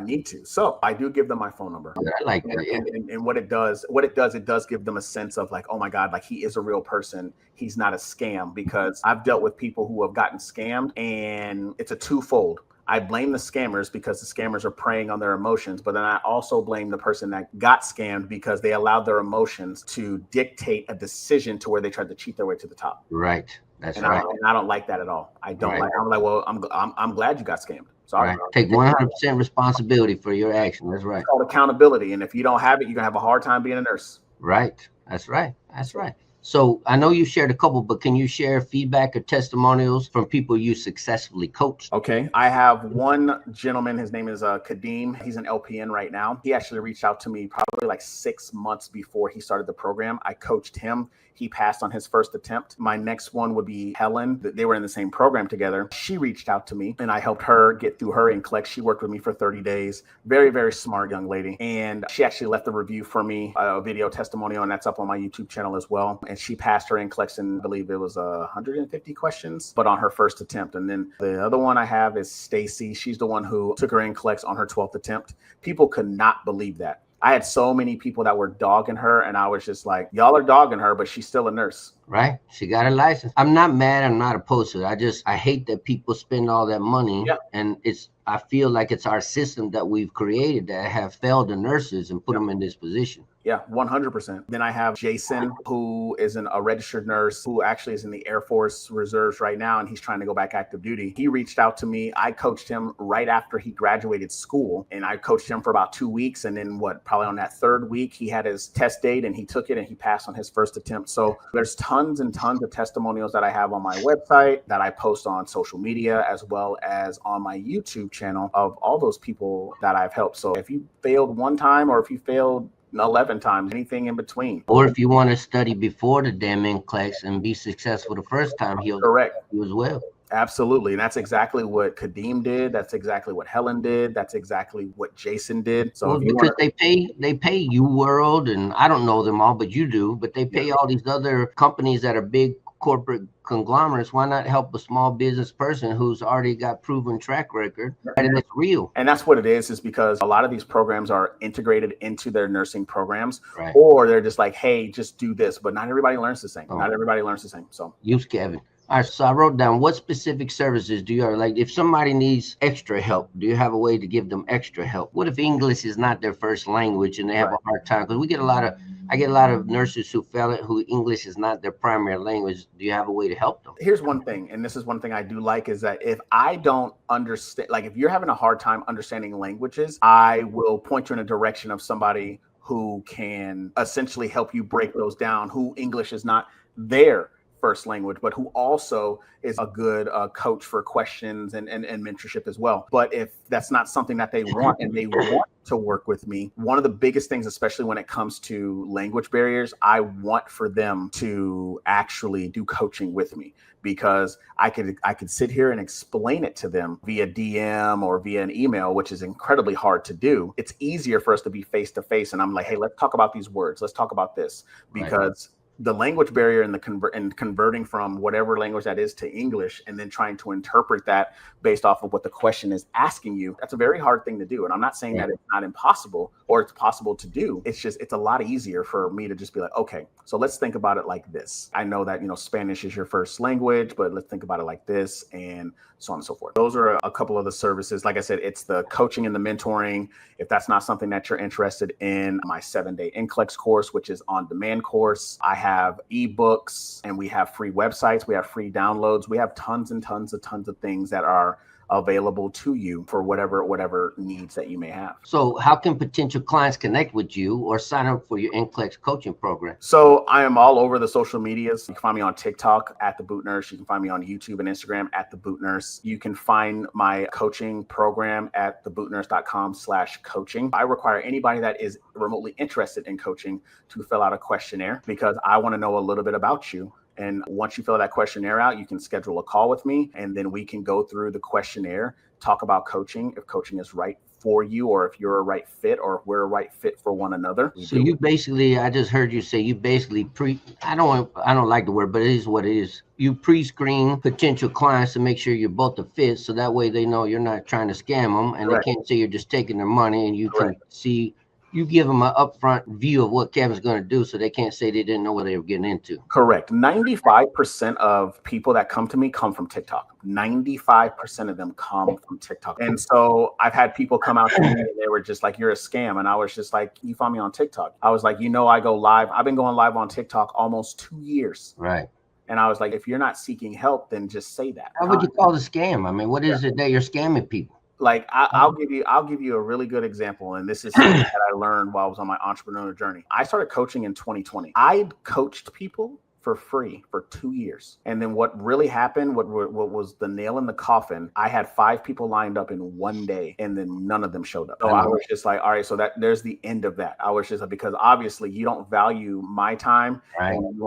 A: need to. So I do give them my phone number.
C: I like that. Yeah.
A: And what it does give them a sense of like, oh my God, like, he is a real person. He's not a scam, because I've dealt with people who have gotten scammed, and it's a twofold. I blame the scammers because the scammers are preying on their emotions, but then I also blame the person that got scammed because they allowed their emotions to dictate a decision to where they tried to cheat their way to the top.
C: Right. That's
A: And
C: right.
A: I don't like that at all. I don't
C: Right.
A: like. I'm like, well, I'm glad you got scammed. Sorry.
C: Right. Take 100% responsibility for your action. That's right.
A: It's called accountability, and if you don't have it, you're gonna have a hard time being a nurse.
C: Right. That's right. That's right. So I know you shared a couple, but can you share feedback or testimonials from people you successfully coached?
A: Okay. I have one gentleman. His name is Kadeem. He's an LPN right now. He actually reached out to me probably like 6 months before he started the program. I coached him. He passed on his first attempt. My next one would be Helen. They were in the same program together. She reached out to me, and I helped her get through her NCLEX. She worked with me for 30 days. Very, very smart young lady. And she actually left a review for me, a video testimonial, and that's up on my YouTube channel as well. And she passed her NCLEX in, I believe it was 150 questions, but on her first attempt. And then the other one I have is Stacy. She's the one who took her NCLEX on her 12th attempt. People could not believe that. I had so many people that were dogging her, and I was just like, y'all are dogging her, but she's still a nurse.
C: Right. She got a license. I'm not mad. I'm not opposed to it. I hate that people spend all that money.
A: Yeah.
C: And I feel like it's our system that we've created that have failed the nurses and put them in this position.
A: Yeah, 100%. Then I have Jason, who is a registered nurse who actually is in the Air Force Reserves right now, and he's trying to go back active duty. He reached out to me. I coached him right after he graduated school, and I coached him for about 2 weeks. And then probably on that third week, he had his test date, and he took it, and he passed on his first attempt. So there's tons and tons of testimonials that I have on my website that I post on social media, as well as on my YouTube channel, of all those people that I've helped. So if you failed one time, or if you failed 11 times, anything in between.
C: Or if you want to study before the damn NCLEX and be successful the first time, he'll
A: correct
C: you as well.
A: Absolutely. And that's exactly what Kadeem did. That's exactly what Helen did. That's exactly what Jason did. So
C: because they pay UWorld, and I don't know them all, but you do, but they pay all these other companies that are big corporate conglomerates. Why not help a small business person who's already got proven track record and it's real?
A: And that's what it is because a lot of these programs are integrated into their nursing programs,
C: right.
A: Or they're just like, hey, just do this. But not everybody learns the same. Not everybody learns the same. So
C: use Kevin. All right, so I wrote down, what specific services do you have? Like, if somebody needs extra help, do you have a way to give them extra help? What if English is not their first language and they have a hard time? Because I get a lot of nurses who who English is not their primary language. Do you have a way to help them?
A: Here's one thing, and this is one thing I do like, is that if I don't understand, like if you're having a hard time understanding languages, I will point you in a direction of somebody who can essentially help you break those down, who English is not their first language, but who also is a good coach for questions and mentorship as well. But if that's not something that they want and they want to work with me, one of the biggest things, especially when it comes to language barriers, I want for them to actually do coaching with me, because I could sit here and explain it to them via DM or via an email, which is incredibly hard to do. It's easier for us to be face to face. And I'm like, hey, let's talk about these words. Let's talk about this, because the language barrier and converting from whatever language that is to English and then trying to interpret that based off of what the question is asking you, that's a very hard thing to do. And I'm not saying that it's not impossible or it's possible to do. It's just, it's a lot easier for me to just be like, okay, so let's think about it like this. I know that, Spanish is your first language, but let's think about it like this, and so on and so forth. Those are a couple of the services. Like I said, it's the coaching and the mentoring. If that's not something that you're interested in, my 7-day NCLEX course, which is on-demand course. I have ebooks and we have free websites. We have free downloads. We have tons and tons of things that are available to you for whatever needs that you may have.
C: So how can potential clients connect with you or sign up for your NCLEX coaching program?
A: So I am all over the social medias. You can find me on TikTok at The Boot Nurse. You can find me on YouTube and Instagram at The Boot Nurse. You can find my coaching program at thebootnurse.com/coaching. I require anybody that is remotely interested in coaching to fill out a questionnaire, because I want to know a little bit about you. And once you fill that questionnaire out, you can schedule a call with me, and then we can go through the questionnaire, talk about coaching, if coaching is right for you, or if you're a right fit, or if we're a right fit for one another.
C: So you basically, I just heard you say you basically I don't like the word, but it is what it is. You pre-screen potential clients to make sure you're both a fit, so that way they know you're not trying to scam them, and they can't say you're just taking their money, and you can see. You give them an upfront view of what Kevin's going to do, so they can't say they didn't know what they were getting into.
A: Correct. 95% of people that come to me come from TikTok. 95% of them come from TikTok. And so I've had people come out to me and they were just like, you're a scam. And I was just like, you found me on TikTok. I was like, I go live. I've been going live on TikTok almost 2 years.
C: Right.
A: And I was like, if you're not seeking help, then just say that.
C: How would you call the scam? I mean, what is it that you're scamming people?
A: Like I'll give you a really good example. And this is something that I learned while I was on my entrepreneurial journey. I started coaching in 2020. I coached people for free for 2 years. And then what really happened, what was the nail in the coffin, I had 5 people lined up in one day, and then none of them showed up. So I was just like, all right, so there's the end of that. I was just like, because obviously you don't value my time, and you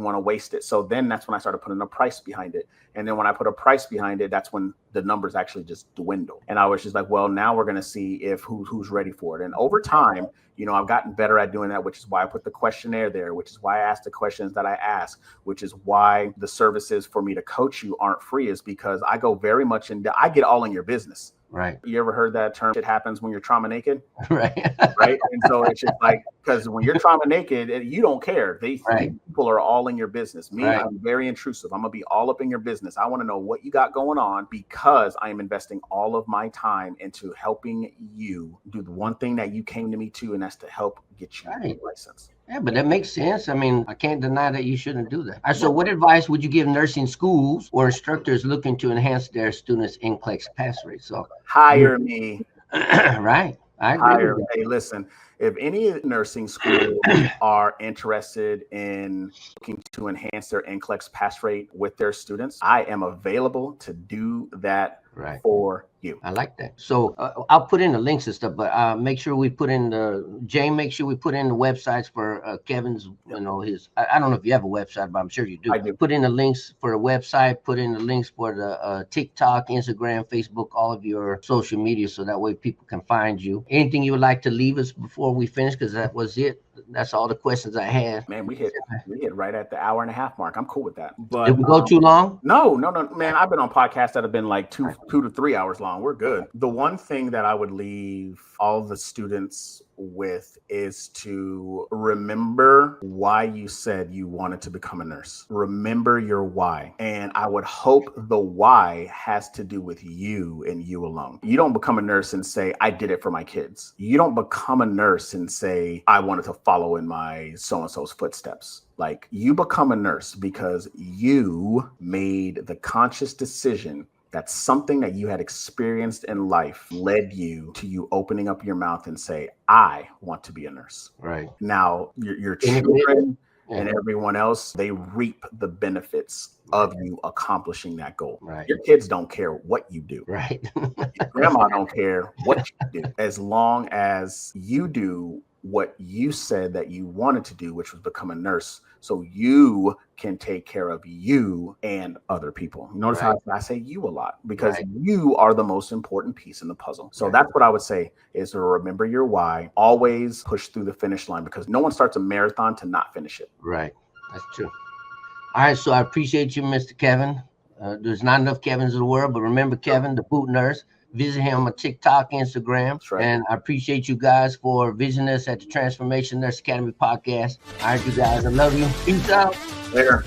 A: want to waste it. So then that's when I started putting a price behind it. And then when I put a price behind it, that's when the numbers actually just dwindle. And I was just like, well, now we're going to see if who's ready for it. And over time, I've gotten better at doing that, which is why I put the questionnaire there, which is why I ask the questions that I ask, which is why the services for me to coach you aren't free, is because I go very much I get all in your business.
C: Right.
A: You ever heard that term, shit happens when you're trauma naked?
C: Right.
A: Right. And so it's just like, because when you're trauma naked, you don't care. People are all in your business. Me, I'm very intrusive. I'm going to be all up in your business. I want to know what you got going on, because I am investing all of my time into helping you do the one thing that you came to me to, and that's to help get you a license.
C: Yeah, but that makes sense. I mean, I can't deny that you shouldn't do that. So what advice would you give nursing schools or instructors looking to enhance their students' NCLEX pass rate? So
A: hire me.
C: Right. I agree with that.
A: Hey, listen, if any nursing schools are interested in looking to enhance their NCLEX pass rate with their students, I am available to do that for you.
C: I like that. So I'll put in the links and stuff, but make sure we put in make sure we put in the websites for Kevin's, his, I don't know if you have a website, but I'm sure you do.
A: I do.
C: Put in the links for the website, put in the links for the TikTok, Instagram, Facebook, all of your social media, so that way people can find you. Anything you would like to leave us before we finish? Because that was it. That's all the questions I had.
A: Man, we hit right at the 1.5 hour mark. I'm cool with that. But
C: did we go too long?
A: No, man. I've been on podcasts that have been like 2 to 3 hours long. We're good. The one thing that I would leave all the students with is to remember why you said you wanted to become a nurse. Remember your why. And I would hope the why has to do with you and you alone. You don't become a nurse and say, I did it for my kids. You don't become a nurse and say, I wanted to follow in my so-and-so's footsteps. Like, you become a nurse because you made the conscious decision that something that you had experienced in life led you to you opening up your mouth and say, I want to be a nurse.
C: Right.
A: Now, your children and everyone else, they reap the benefits of you accomplishing that goal.
C: Right.
A: Your kids don't care what you do.
C: Right.
A: Your grandma don't care what you do. As long as you do what you said that you wanted to do, which was become a nurse, so you can take care of you and other people. Notice how I say you a lot, because you are the most important piece in the puzzle. So that's what I would say, is to remember your why. Always push through the finish line, because no one starts a marathon to not finish it.
C: Right. That's true. All right. So I appreciate you, Mr. Kevin. There's not enough Kevins in the world, but remember Kevin, the boot nurse. Visit him on TikTok, Instagram.
A: That's right.
C: And I appreciate you guys for visiting us at the Transformation Nurse Academy podcast. All right, you guys. I love you. Peace out.
A: Later.